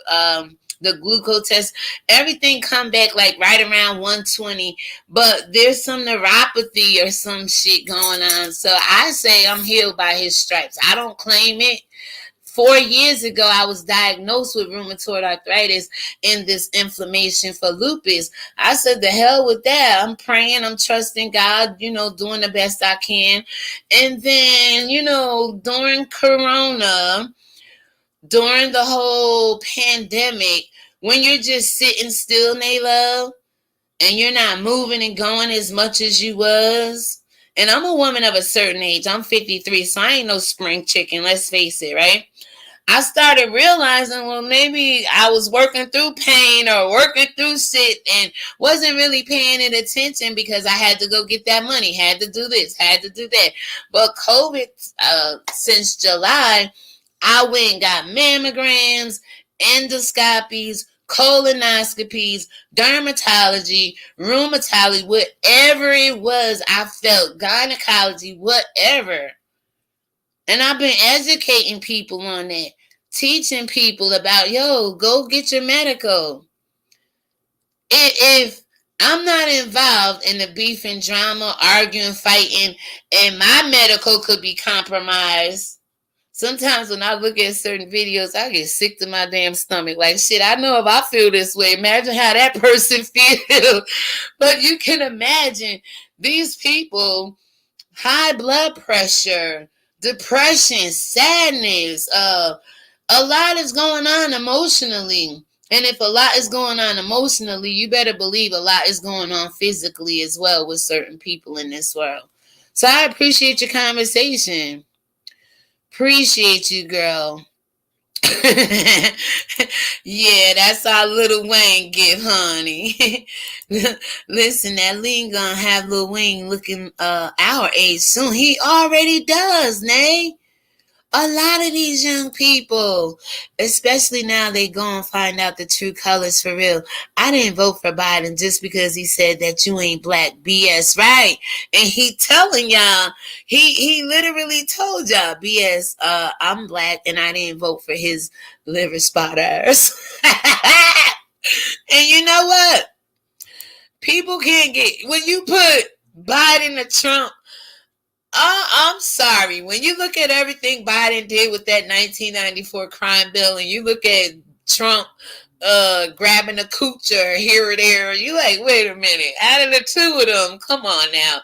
the glucose test, everything come back like right around 120, but there's some neuropathy or some shit going on. So I say I'm healed by his stripes. I don't claim it. 4 years ago, I was diagnosed with rheumatoid arthritis and this inflammation for lupus. I said, the hell with that. I'm praying, I'm trusting God, you know, doing the best I can. And then, you know, during Corona, during the whole pandemic, when you're just sitting still, Naylove, and you're not moving and going as much as you was. And I'm a woman of a certain age. I'm 53, so I ain't no spring chicken, let's face it, right? I started realizing, well, maybe I was working through pain or working through shit and wasn't really paying it attention because I had to go get that money, had to do this, had to do that. But COVID, since July, I went and got mammograms, endoscopies, colonoscopies, dermatology, rheumatology, whatever it was, I felt, gynecology, whatever. And I've been educating people on that, teaching people about, yo, go get your medical. If I'm not involved in the beef and drama, arguing, fighting, and my medical could be compromised, sometimes when I look at certain videos, I get sick to my damn stomach. Like, shit, I know if I feel this way, imagine how that person feels. But you can imagine these people, high blood pressure, depression, sadness, a lot is going on emotionally. And if a lot is going on emotionally, you better believe a lot is going on physically as well with certain people in this world. So I appreciate your conversation. Appreciate you, girl. Yeah, that's our Little Wayne gift, honey. Listen, that Lean gonna have Lil Wayne looking our age soon. He already does, Nay. A lot of these young people, especially now, they go and find out the true colors for real. I didn't vote for Biden just because he said that you ain't black. BS, right? And he telling y'all, he literally told y'all, BS, I'm black and I didn't vote for his liver spotters. And you know what? People can't get, when you put Biden or Trump. I'm sorry. When you look at everything Biden did with that 1994 crime bill, and you look at Trump grabbing a coocher here or there, you like, wait a minute. Out of the two of them, come on now.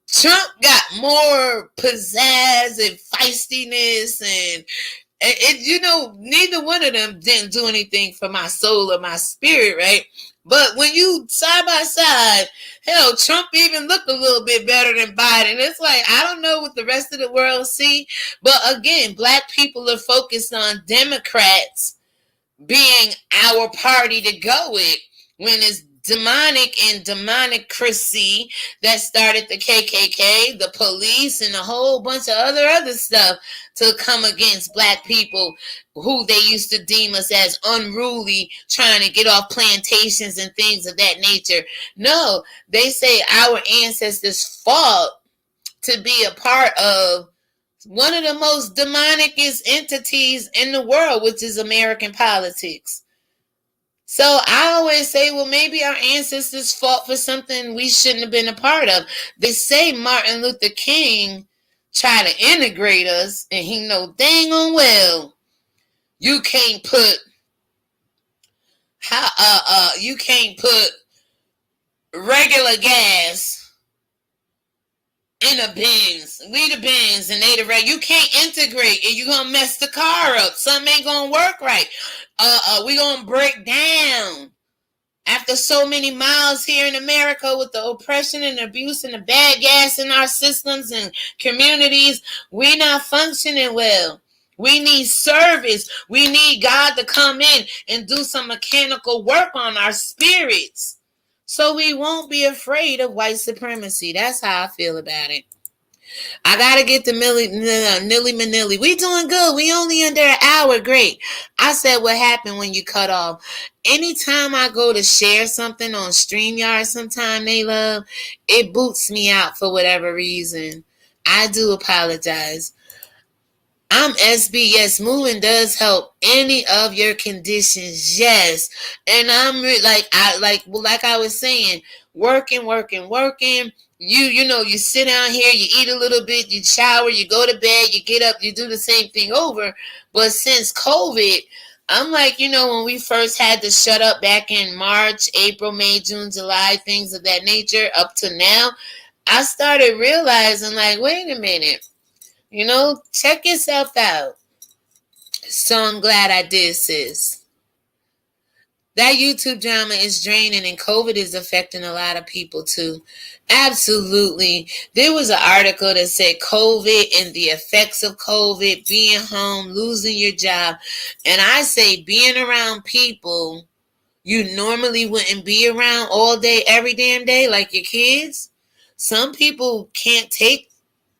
Trump got more pizzazz and feistiness, and neither one of them didn't do anything for my soul or my spirit, right? But when you side by side, hell, Trump even looked a little bit better than Biden. It's like, I don't know what the rest of the world see. But again, black people are focused on Democrats being our party to go with, when it's demonic and demonicracy that started the KKK, the police, and a whole bunch of other stuff to come against black people who they used to deem us as unruly, trying to get off plantations and things of that nature. No, they say our ancestors fought to be a part of one of the most demonicest entities in the world, which is American politics. So I always say, well, maybe our ancestors fought for something we shouldn't have been a part of. They say Martin Luther King tried to integrate us, and he know dang on well you can't put regular gas in a Benz. We the Benz and they the red. You can't integrate, and you gonna mess the car up. Something ain't gonna work right. We gonna break down. After so many miles here in America with the oppression and abuse and the bad gas in our systems and communities, we not functioning well. We need service. We need God to come in and do some mechanical work on our spirits, so we won't be afraid of white supremacy. That's how I feel about it. I gotta get to Milli Vanilli. We doing good. We only under an hour. Great. I said, what happened when you cut off? Anytime I go to share something on StreamYard, sometime they love, it boots me out for whatever reason. I do apologize. I'm SB. Yes, moving does help any of your conditions. Yes, and I'm like I was saying, working. You sit down here, you eat a little bit, you shower, you go to bed, you get up, you do the same thing over. But since COVID, I'm like, when we first had to shut up back in March, April, May, June, July, things of that nature, up to now, I started realizing, like, wait a minute. Check yourself out. So I'm glad I did, sis. That YouTube drama is draining, and COVID is affecting a lot of people too. Absolutely. There was an article that said COVID and the effects of COVID, being home, losing your job. And I say being around people you normally wouldn't be around all day, every damn day, like your kids. Some people can't take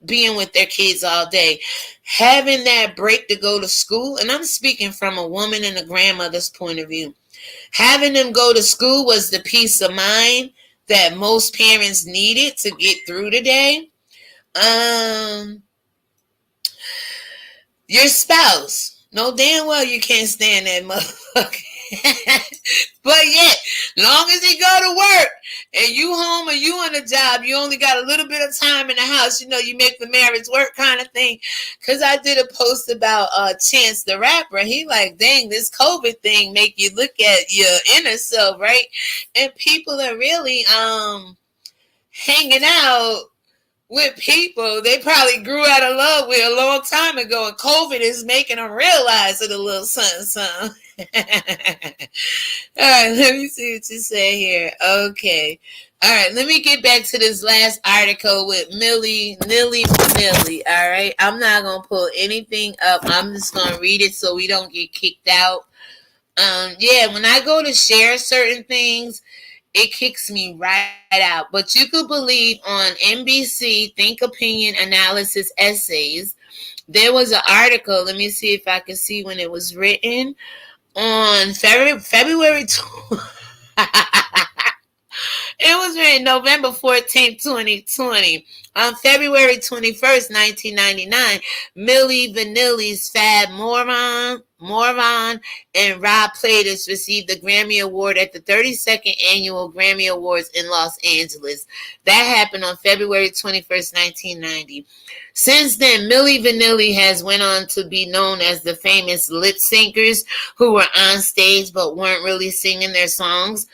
being with their kids all day. Having that break to go to school, and I'm speaking from a woman and a grandmother's point of view. Having them go to school was the peace of mind that most parents needed to get through the day. Your spouse, no damn well you can't stand that motherfucker. But yet, long as he go to work and you home or you on a job, you only got a little bit of time in the house. You make the marriage work kind of thing. Because I did a post about Chance the Rapper. He like, dang, this COVID thing make you look at your inner self, right? And people are really hanging out with people they probably grew out of love with a long time ago, and COVID is making them realize it a little something. All right, let me see what you say here. Okay. All right, let me get back to this last article with Milli Vanilli. All right, I'm not going to pull anything up. I'm just going to read it so we don't get kicked out. When I go to share certain things, it kicks me right out. But you could believe on NBC Think Opinion Analysis Essays, there was an article. Let me see if I can see when it was written. On February It was written November 14th, 2020. On February 21st, 1999, Milli Vanilli's Fab Moron, and Rob Platers received the Grammy Award at the 32nd Annual Grammy Awards in Los Angeles. That happened on February 21st, 1990. Since then, Milli Vanilli has went on to be known as the famous lip syncers who were on stage but weren't really singing their songs.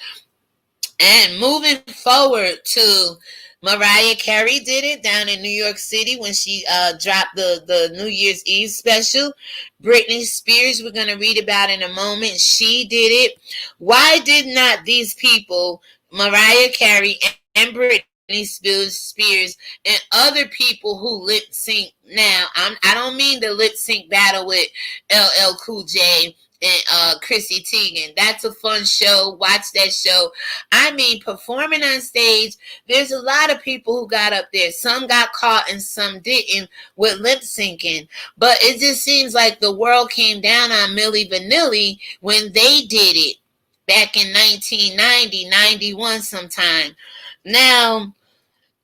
And moving forward to Mariah Carey did it down in New York City when she dropped the New Year's Eve special. Britney Spears, we're going to read about in a moment. She did it. Why did not these people, Mariah Carey and Britney Spears and other people who lip sync now, I don't mean the lip sync battle with LL Cool J and Chrissy Teigen. That's a fun show. Watch that show. I mean, performing on stage, there's a lot of people who got up there. Some got caught and some didn't with lip syncing. But it just seems like the world came down on Milli Vanilli when they did it back in 1990, 91 sometime. Now,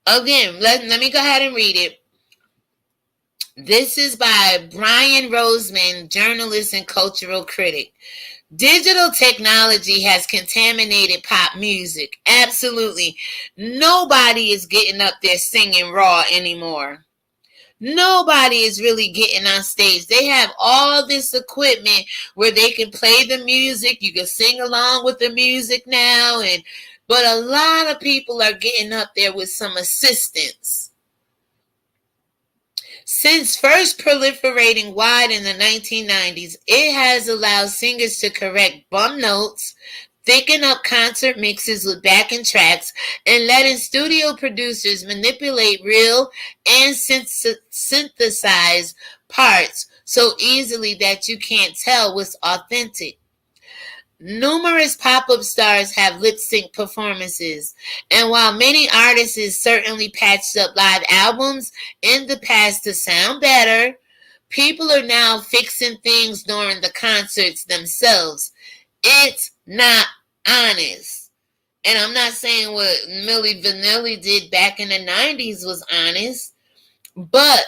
again, let me go ahead and read it. This is by Brian Roseman, journalist and cultural critic. Digital technology has contaminated pop music. Absolutely. Nobody is getting up there singing raw anymore. Nobody is really getting on stage. They have all this equipment where they can play the music. You can sing along with the music now. But a lot of people are getting up there with some assistance. Since first proliferating wide in the 1990s, it has allowed singers to correct bum notes, thicken up concert mixes with backing tracks, and letting studio producers manipulate real and synthesize parts so easily that you can't tell what's authentic. Numerous pop-up stars have lip-sync performances, and while many artists certainly patched up live albums in the past to sound better, people are now fixing things during the concerts themselves. It's not honest. And I'm not saying what Milli Vanilli did back in the 90s was honest, but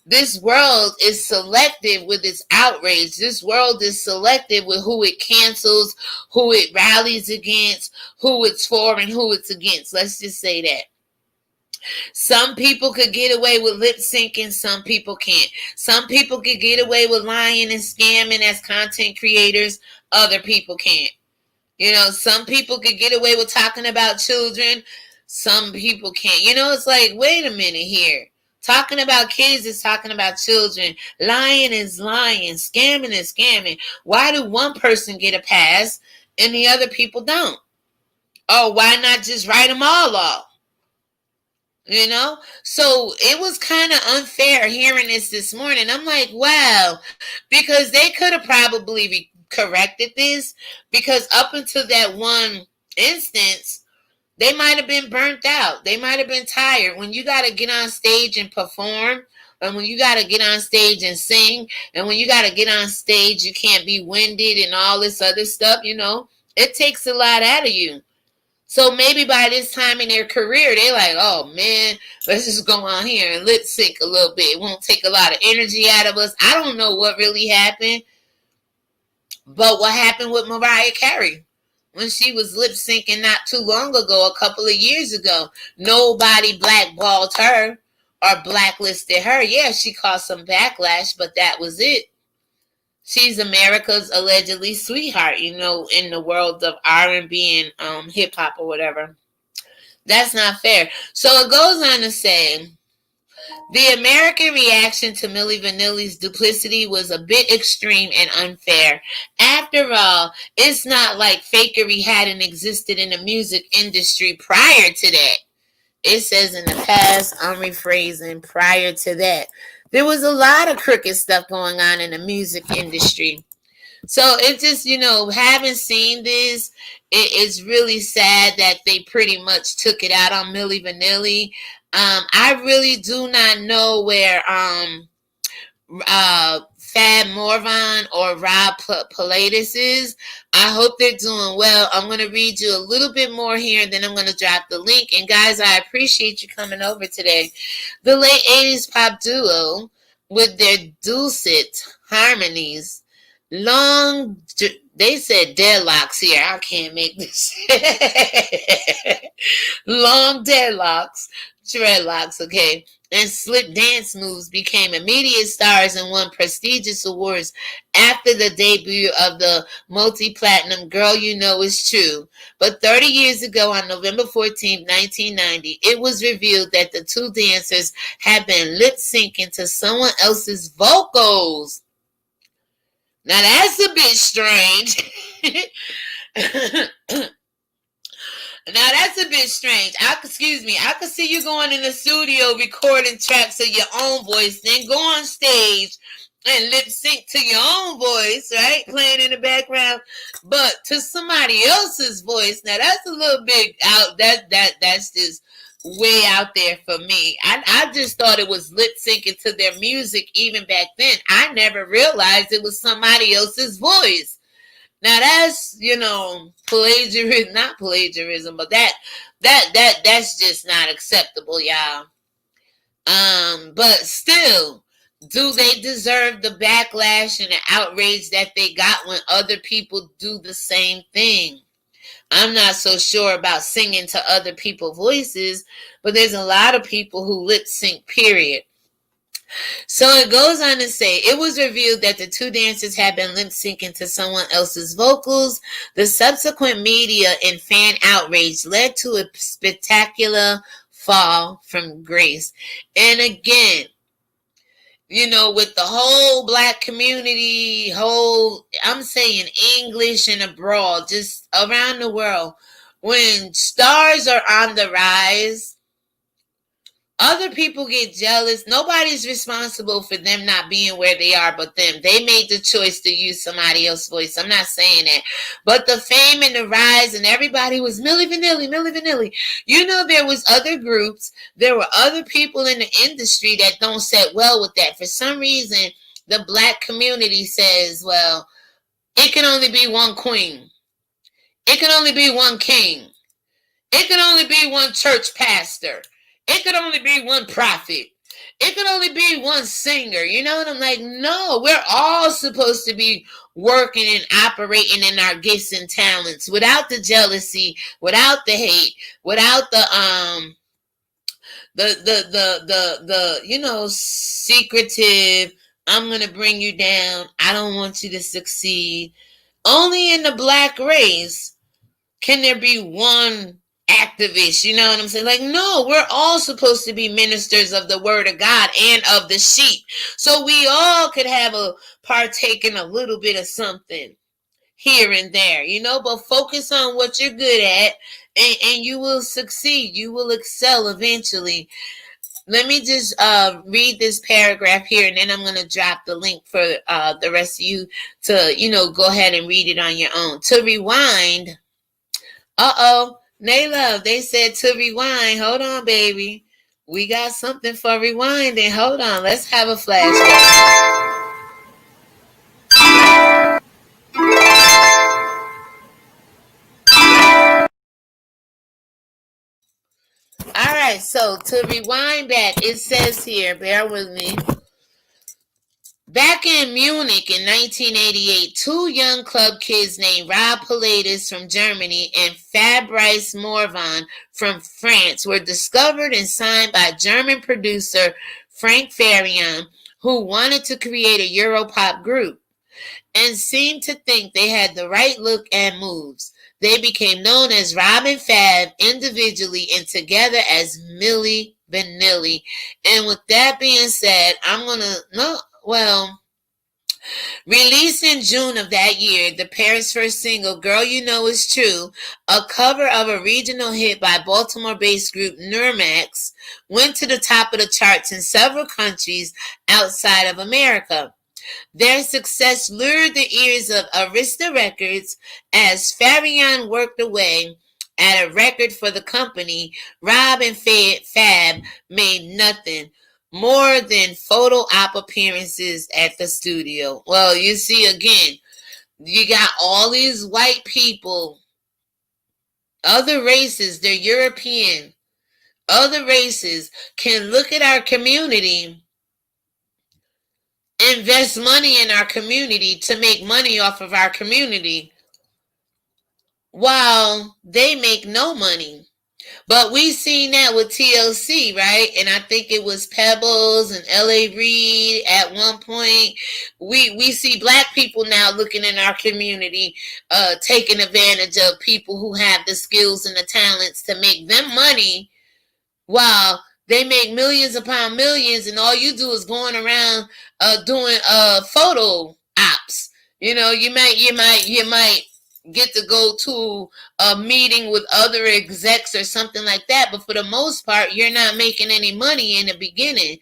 this world is selective with its outrage. This world is selective with who it cancels, who it rallies against, who it's for, and who it's against. Let's just say that. Some people could get away with lip syncing, some people can't. Some people could get away with lying and scamming as content creators, other people can't. You know, some people could get away with talking about children, some people can't. You know, it's like, wait a minute here. Talking about kids is talking about children. Lying is lying. Scamming is scamming. Why do one person get a pass and the other people don't? Oh, why not just write them all off? You know? So it was kind of unfair hearing this morning. I'm like, wow. Because they could have probably corrected this. Because up until that one instance, they might have been burnt out. They might have been tired. When you got to get on stage and perform, and when you got to get on stage and sing, and when you got to get on stage, you can't be winded and all this other stuff, you know. It takes a lot out of you. So maybe by this time in their career, they're like, oh, man, let's just go on here and lip sync a little bit. It won't take a lot of energy out of us. I don't know what really happened. But what happened with Mariah Carey? When she was lip syncing not too long ago, a couple of years ago, nobody blackballed her or blacklisted her. Yeah, she caused some backlash, but that was it. She's America's allegedly sweetheart, you know, in the world of R&B and hip hop or whatever. That's not fair. So it goes on to say, the American reaction to Milli Vanilli's duplicity was a bit extreme and unfair. After all, it's not like fakery hadn't existed in the music industry prior to that. It says in the past, I'm rephrasing, prior to that. There was a lot of crooked stuff going on in the music industry. So it's just, you know, having seen this, it's really sad that they pretty much took it out on Milli Vanilli. I really do not know where Fab Morvan or Rob Pilatus is. I hope they're doing well. I'm going to read you a little bit more here, and then I'm going to drop the link. And guys, I appreciate you coming over today. The late 80s pop duo, with their dulcet harmonies, they said deadlocks here. I can't make this. Long deadlocks, dreadlocks, okay, and slick dance moves became immediate stars and won prestigious awards after the debut of the multi-platinum Girl You Know Is True. But 30 years ago, on November 14, 1990, it was revealed that the two dancers had been lip-syncing to someone else's vocals. Now that's a bit strange. Now that's a bit strange. I could see you going in the studio recording tracks of your own voice, then go on stage and lip sync to your own voice, right? Playing in the background, but to somebody else's voice. Now that's a little bit out. That's just way out there for me. I just thought it was lip syncing to their music even back then. I never realized it was somebody else's voice. Now that's, plagiarism, not plagiarism, but that's just not acceptable, y'all. But still, do they deserve the backlash and the outrage that they got when other people do the same thing? I'm not so sure about singing to other people's voices, but there's a lot of people who lip sync, period. So it goes on to say, it was revealed that the two dancers had been lip syncing to someone else's vocals. The subsequent media and fan outrage led to a spectacular fall from grace. And again, with the whole black community, I'm saying English and abroad, just around the world, when stars are on the rise, other people get jealous. Nobody's responsible for them not being where they are but them. They made the choice to use somebody else's voice. I'm not saying that. But the fame and the rise and everybody was Milli Vanilli, Milli Vanilli. There was other groups. There were other people in the industry that don't sit well with that. For some reason, the black community says, well, it can only be one queen. It can only be one king. It can only be one church pastor. It could only be one prophet. It could only be one singer. And I'm like, no, we're all supposed to be working and operating in our gifts and talents without the jealousy, without the hate, without the secretive, I'm going to bring you down. I don't want you to succeed. Only in the black race can there be one activist, you know what I'm saying? Like, no, we're all supposed to be ministers of the word of God and of the sheep. So we all could have partake in a little bit of something here and there, but focus on what you're good at and you will succeed. You will excel eventually. Let me just read this paragraph here, and then I'm going to drop the link for the rest of you to, go ahead and read it on your own. To rewind, Naylove, they said to rewind. Hold on, baby. We got something for rewinding. Hold on. Let's have a flashback. All right. So to rewind back, it says here, bear with me. Back in Munich in 1988, two young club kids named Rob Pilatus from Germany and Fabrice Morvan from France were discovered and signed by German producer Frank Farian, who wanted to create a Europop group and seemed to think they had the right look and moves. They became known as Rob and Fab individually and together as Milli Vanilli. And with that being said, released in June of that year, the pair's first single, Girl You Know Is True, a cover of a regional hit by Baltimore-based group Nurmax, went to the top of the charts in several countries outside of America. Their success lured the ears of Arista Records as Farian worked away at a record for the company. Rob and Fab made nothing more than photo op appearances at the studio. Well, you see, again, you got all these white people, other races, they're European, other races can look at our community, invest money in our community to make money off of our community while they make no money. But we seen that with TLC, right? And I think it was Pebbles and LA Reid at one point. We see black people now looking in our community, taking advantage of people who have the skills and the talents to make them money while they make millions upon millions, and all you do is going around doing photo ops. You might get to go to a meeting with other execs or something like that, but for the most part, you're not making any money in the beginning.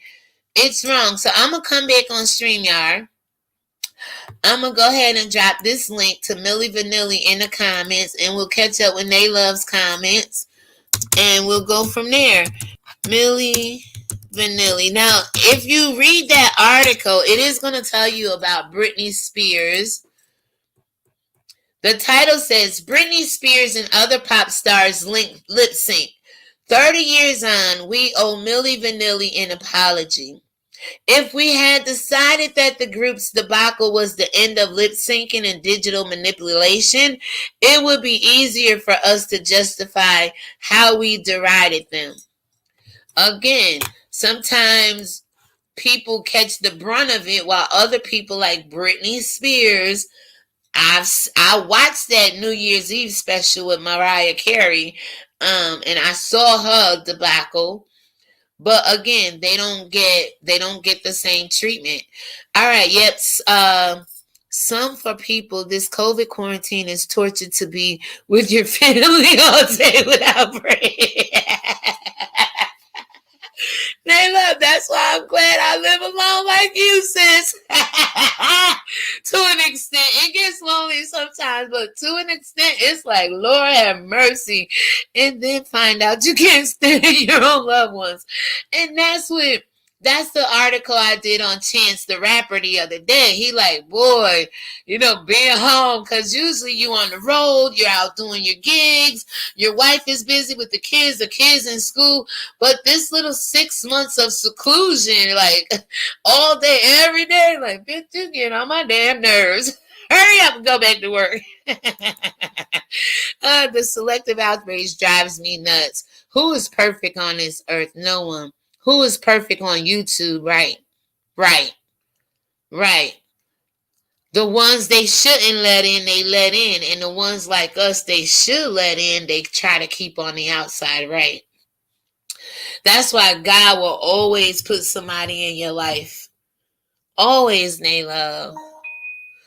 It's wrong. So I'm gonna come back on StreamYard. I'm gonna go ahead and drop this link to Milli Vanilli in the comments, and we'll catch up with Nay Love's comments, and we'll go from there. Milli Vanilli. Now, if you read that article, it is going to tell you about Britney Spears. The title says, Britney Spears and other pop stars lip sync. 30 years on, we owe Milli Vanilli an apology. If we had decided that the group's debacle was the end of lip syncing and digital manipulation, it would be easier for us to justify how we derided them. Again, sometimes people catch the brunt of it while other people like Britney Spears, I watched that New Year's Eve special with Mariah Carey, and I saw her debacle. But again, they don't get the same treatment. All right, yep. Some for people, this COVID quarantine is torture to be with your family all day without break. Nayla, that's why I'm glad I live alone like you, sis. To an extent, it gets lonely sometimes, but to an extent, it's like, Lord have mercy. And then find out you can't stand your own loved ones. And that's the article I did on Chance the Rapper the other day. He like, boy, being home, because usually you on the road, you're out doing your gigs, your wife is busy with the kids in school, but this little 6 months of seclusion, like all day, every day, like, bitch, you get on my damn nerves. Hurry up and go back to work. The selective outrage drives me nuts. Who is perfect on this earth? No one. Who is perfect on YouTube? Right. The ones they shouldn't let in, they let in. And the ones like us they should let in, they try to keep on the outside, right? That's why God will always put somebody in your life. Always, Nayla.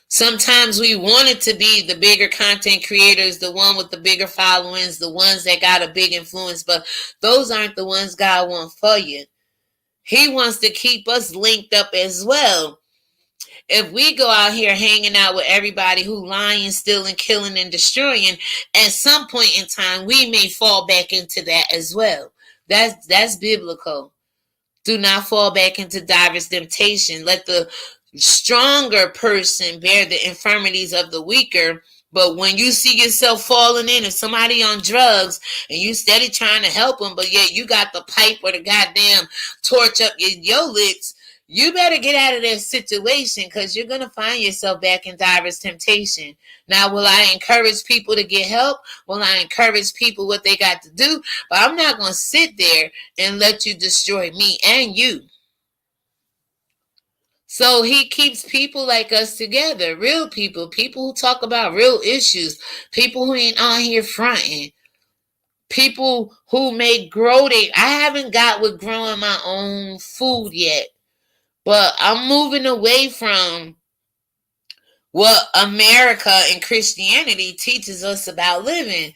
Sometimes we want it to be the bigger content creators, the one with the bigger followings, the ones that got a big influence, but those aren't the ones God wants for you. He wants to keep us linked up as well. If we go out here hanging out with everybody who lying, stealing, killing, and destroying, at some point in time, we may fall back into that as well. That's biblical. Do not fall back into diverse temptation. Let the stronger person bear the infirmities of the weaker. But when you see yourself falling in, and somebody on drugs, and you steady trying to help them, but yet you got the pipe or the goddamn torch up your lips, you better get out of that situation, because you're going to find yourself back in diverse temptation. Now, will I encourage people to get help? Will I encourage people what they got to do? But I'm not going to sit there and let you destroy me and you. So he keeps people like us together, real people who talk about real issues, people who ain't on here fronting, people who may grow I haven't got with growing my own food yet, but I'm moving away from what America and Christianity teaches us about living.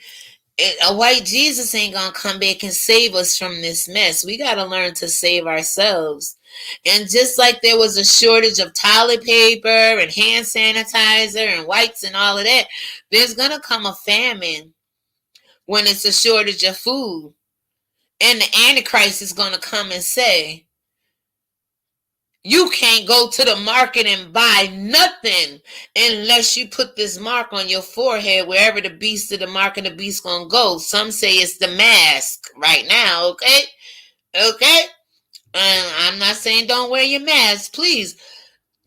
A white Jesus ain't gonna come back and save us from this mess. We gotta learn to save ourselves. And just like there was a shortage of toilet paper and hand sanitizer and wipes and all of that, there's gonna come a famine when it's a shortage of food. And the Antichrist is gonna come and say, You can't go to the market and buy nothing unless you put this mark on your forehead wherever the beast of the mark of the beast gonna go. Some say it's the mask right now, okay? Okay? I'm not saying don't wear your mask. Please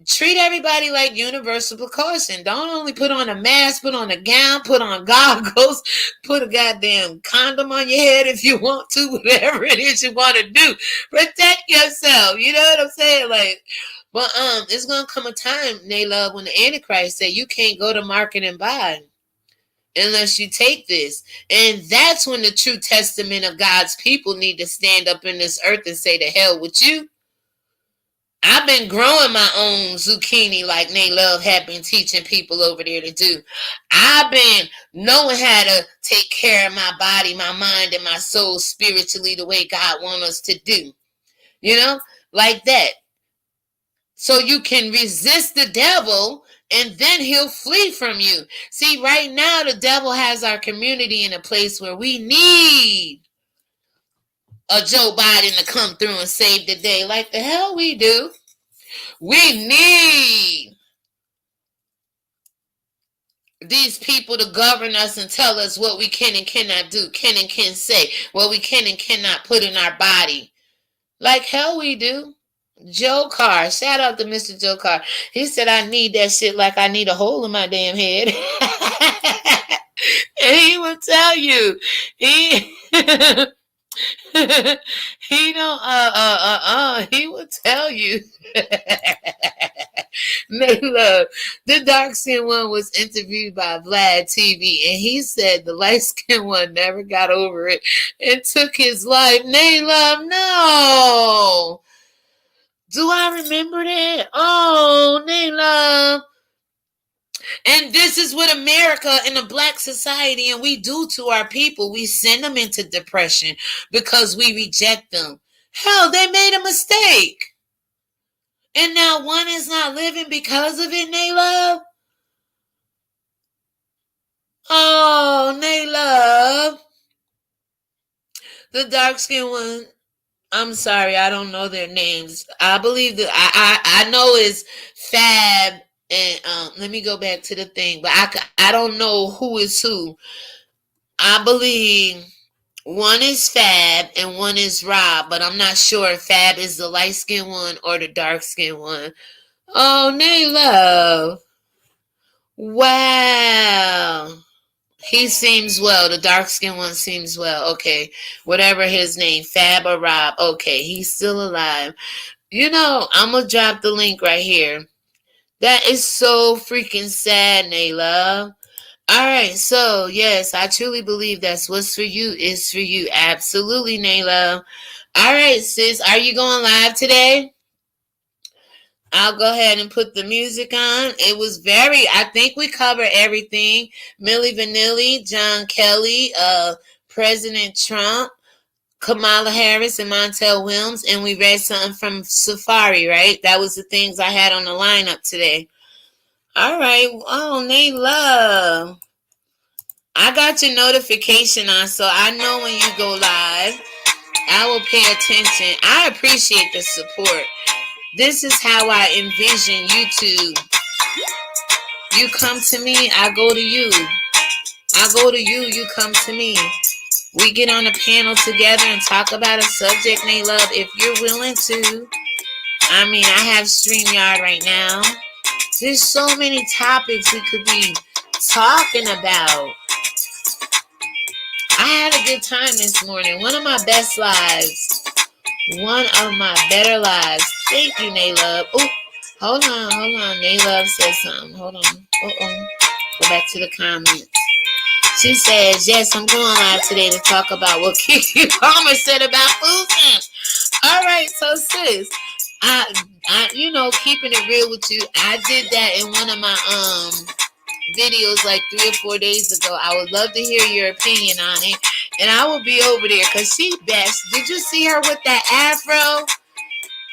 treat everybody like universal precaution. Don't only put on a mask, put on a gown, put on goggles, put a goddamn condom on your head if you want to, whatever it is you want to do. Protect yourself. You know what I'm saying? Like, but it's gonna come a time, Nayla, when the Antichrist say you can't go to market and buy unless you take this. And that's when the true testament of God's people need to stand up in this earth and say, to hell with you. I've been growing my own zucchini like Nate Love had been teaching people over there to do. I've been knowing how to take care of my body, my mind, and my soul spiritually the way God wants us to do. You know, like that. So you can resist the devil and then he'll flee from you. See, right now the devil has our community in a place where we need a Joe Biden to come through and save the day. Like the hell we do. We need these people to govern us and tell us what we can and cannot do, can and can say, what we can and cannot put in our body. Like hell we do. Joe Carr, shout out to Mr. Joe Carr. He said, I need that shit like I need a hole in my damn head. And he will tell you. He he don't he will tell you. Look, the dark skinned one was interviewed by Vlad TV, and he said the light skinned one never got over it and took his life. Nay, love, no. Do I remember that? Oh, Nay, love. And this is what America and the black society and we do to our people. We send them into depression because we reject them. Hell, they made a mistake. And now one is not living because of it, Nay love. Oh, Nay love. The dark skinned one. I'm sorry, I don't know their names. I believe that I know it's Fab and let me go back to the thing, but I don't know who is who. I believe one is Fab and one is Rob, but I'm not sure if Fab is the light skinned one or the dark skinned one. Oh, Nay love. Wow. He seems well. The dark skinned one seems well. Okay. Whatever his name, Fab or Rob. Okay. He's still alive. You know, I'm going to drop the link right here. That is so freaking sad, Nayla. All right. So, yes, I truly believe that's what's for you is for you. Absolutely, Nayla. All right, sis. Are you going live today? I'll go ahead and put the music on. It was I think we covered everything. Milli Vanilli, John Kelly, President Trump, Kamala Harris, and Montell Williams. And we read something from Safari, right? That was the things I had on the lineup today. All right. Oh, Nate Love. I got your notification on, so I know when you go live. I will pay attention. I appreciate the support. This is how I envision YouTube. You come to me, I go to you. I go to you, you come to me. We get on a panel together and talk about a subject, Nate Love, if you're willing to. I mean, I have StreamYard right now. There's so many topics we could be talking about. I had a good time this morning. One of my best lives. One of my better lives. Thank you, Naylove. Oh, hold on. Naylove says something. Hold on. Go back to the comments. She says, yes, I'm going live today to talk about what Kiki Palmer said about food stamps. All right, so sis, I keeping it real with you, I did that in one of my videos like 3 or 4 days ago. I would love to hear your opinion on it. And I will be over there because she best. Did you see her with that afro?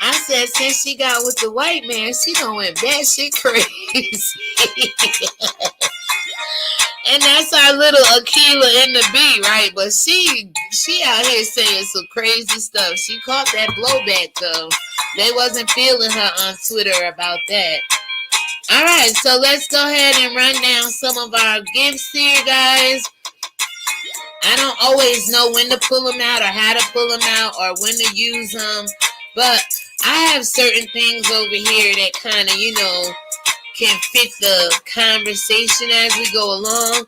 I said since she got with the white man, she done went batshit crazy. And that's our little Aquila in the B, right? But she out here saying some crazy stuff. She caught that blowback though. They wasn't feeling her on Twitter about that. All right, so let's go ahead and run down some of our gifts here, guys. I don't always know when to pull them out or how to pull them out or when to use them, but I have certain things over here that kind of, can fit the conversation as we go along.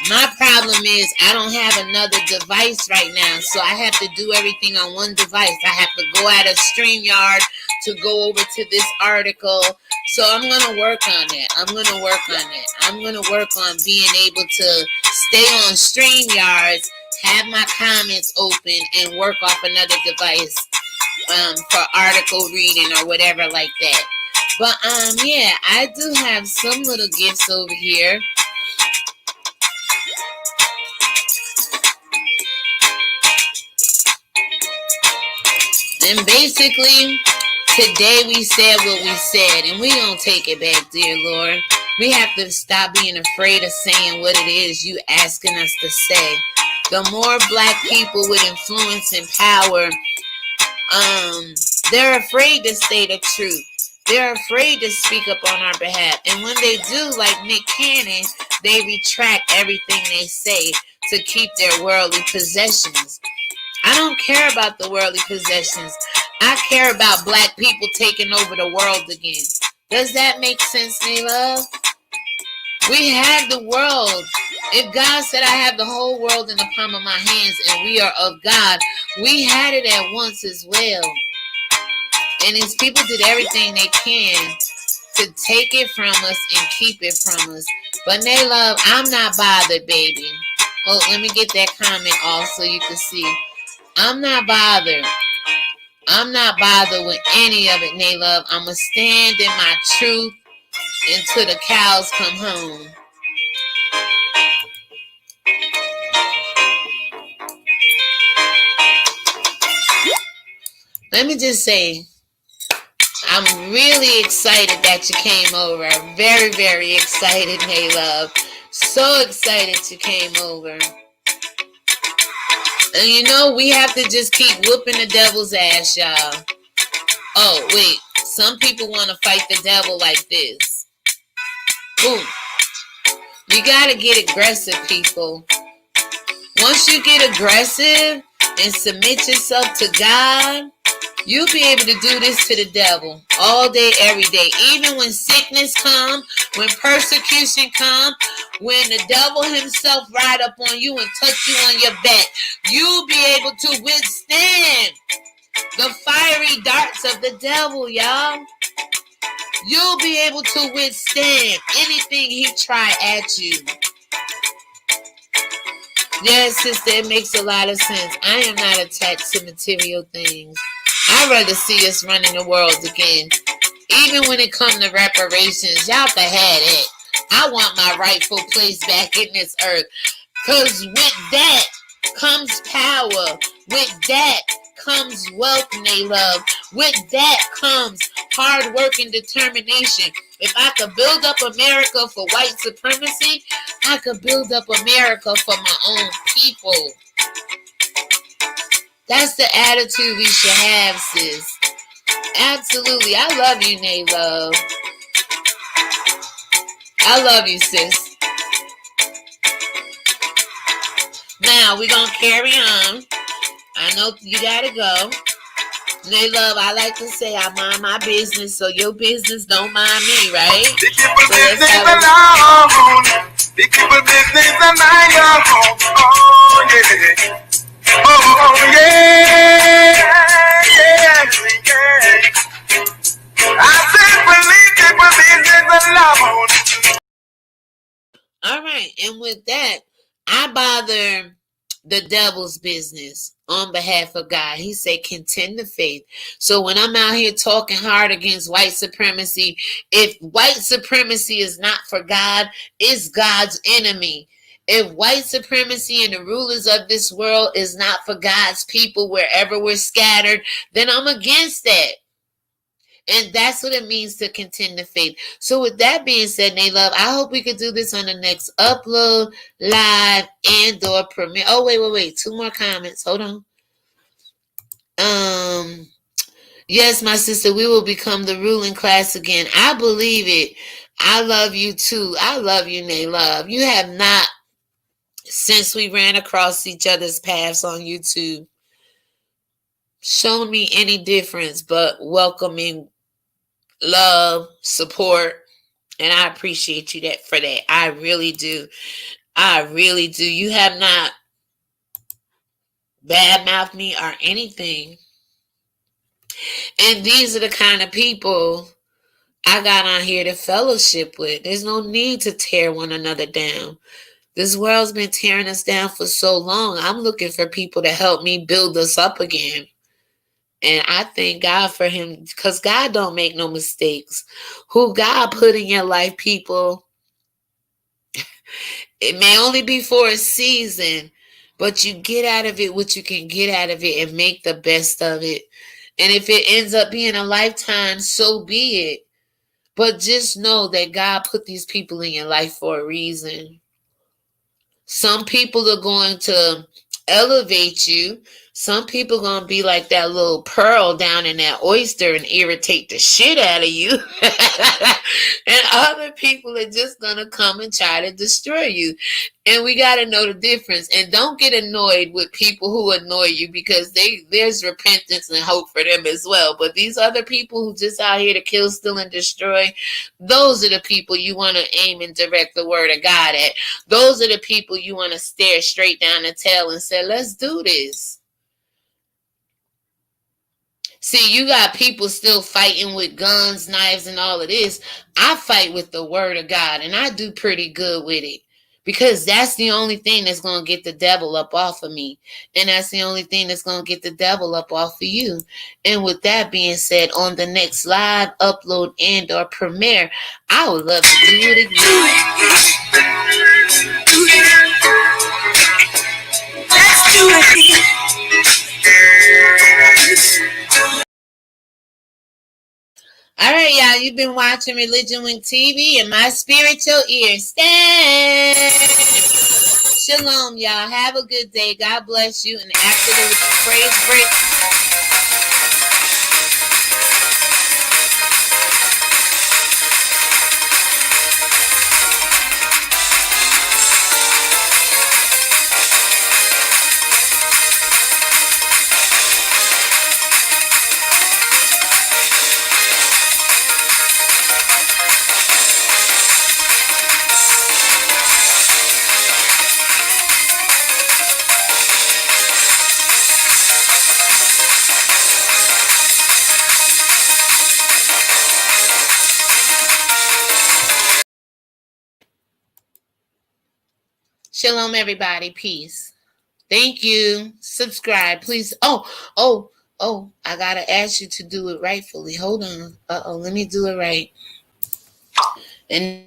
My problem is I don't have another device right now, so I have to do everything on one device. I have to go out of StreamYard to go over to this article. So I'm going to work on that. I'm going to work on being able to stay on StreamYard, have my comments open, and work off another device for article reading or whatever like that. But yeah, I do have some little gifts over here. And basically, today we said what we said, and we don't take it back, dear Lord. We have to stop being afraid of saying what it is you asking us to say. The more black people with influence and power, they're afraid to say the truth. They're afraid to speak up on our behalf. And when they do, like Nick Cannon, they retract everything they say to keep their worldly possessions. I don't care about the worldly possessions. I care about black people taking over the world again. Does that make sense, Nayla? We have the world. If God said I have the whole world in the palm of my hands and we are of God, we had it at once as well. And these people did everything they can to take it from us and keep it from us. But Nayla, I'm not bothered, baby. Oh, let me get that comment off so you can see. I'm not bothered. I'm not bothered with any of it, Naylove. I'm going to stand in my truth until the cows come home. Let me just say, I'm really excited that you came over. I'm very, very excited, Naylove. So excited you came over. And we have to just keep whooping the devil's ass, y'all. Oh, wait. Some people want to fight the devil like this. Boom. You got to get aggressive, people. Once you get aggressive and submit yourself to God, you'll be able to do this to the devil all day, every day. Even when sickness comes, when persecution comes, when the devil himself ride up on you and touch you on your back, you'll be able to withstand the fiery darts of the devil, y'all. You'll be able to withstand anything he try at you. Yes, sister, it makes a lot of sense. I am not attached to material things. I'd rather see us running the world again. Even when it comes to reparations, y'all can have it. I want my rightful place back in this earth. Because with that comes power. With that comes wealth, Naylove. With that comes hard work and determination. If I could build up America for white supremacy, I could build up America for my own people. That's the attitude we should have, sis. Absolutely. I love you, Naylove. I love you, sis. Now, we're going to carry on. I know you got to go. Naylove, I like to say I mind my business, so your business don't mind me, right? The people business alone. The people business and I own. Oh, yeah. Oh, yeah. Yeah, yeah. I said believe people business alone. All right, and with that, I bother the devil's business on behalf of God. He said, contend the faith. So when I'm out here talking hard against white supremacy, if white supremacy is not for God, it's God's enemy. If white supremacy and the rulers of this world is not for God's people wherever we're scattered, then I'm against that. And that's what it means to contend the faith. So with that being said, Nay Love, I hope we could do this on the next upload, live, and or premiere. Oh, wait. 2 more comments. Hold on. Yes, my sister, we will become the ruling class again. I believe it. I love you too. I love you, Nay Love. You have not, since we ran across each other's paths on YouTube, shown me any difference but welcoming, love, support, and I appreciate you for that. I really do. I really do. You have not badmouthed me or anything. And these are the kind of people I got on here to fellowship with. There's no need to tear one another down. This world's been tearing us down for so long. I'm looking for people to help me build us up again. And I thank God for him, because God don't make no mistakes. Who God put in your life, people, it may only be for a season, but you get out of it what you can get out of it and make the best of it. And if it ends up being a lifetime, so be it. But just know that God put these people in your life for a reason. Some people are going to elevate you. Some people are going to be like that little pearl down in that oyster and irritate the shit out of you. And other people are just going to come and try to destroy you. And we got to know the difference. And don't get annoyed with people who annoy you, because there's repentance and hope for them as well. But these other people who just out here to kill, steal, and destroy, those are the people you want to aim and direct the word of God at. Those are the people you want to stare straight down the tail and say, let's do this. See, you got people still fighting with guns, knives, and all of this. I fight with the word of God, and I do pretty good with it, because that's the only thing that's going to get the devil up off of me. And that's the only thing that's going to get the devil up off of you. And with that being said, on the next live, upload, and or premiere, I would love to do it again. Let's do it again. All right, y'all, you've been watching ReligionWinked TV, and my spiritual ears stand. Shalom, y'all. Have a good day. God bless you. And after the praise break, shalom, everybody. Peace. Thank you. Subscribe, please. Oh, I got to ask you to do it rightfully. Hold on. Let me do it right. And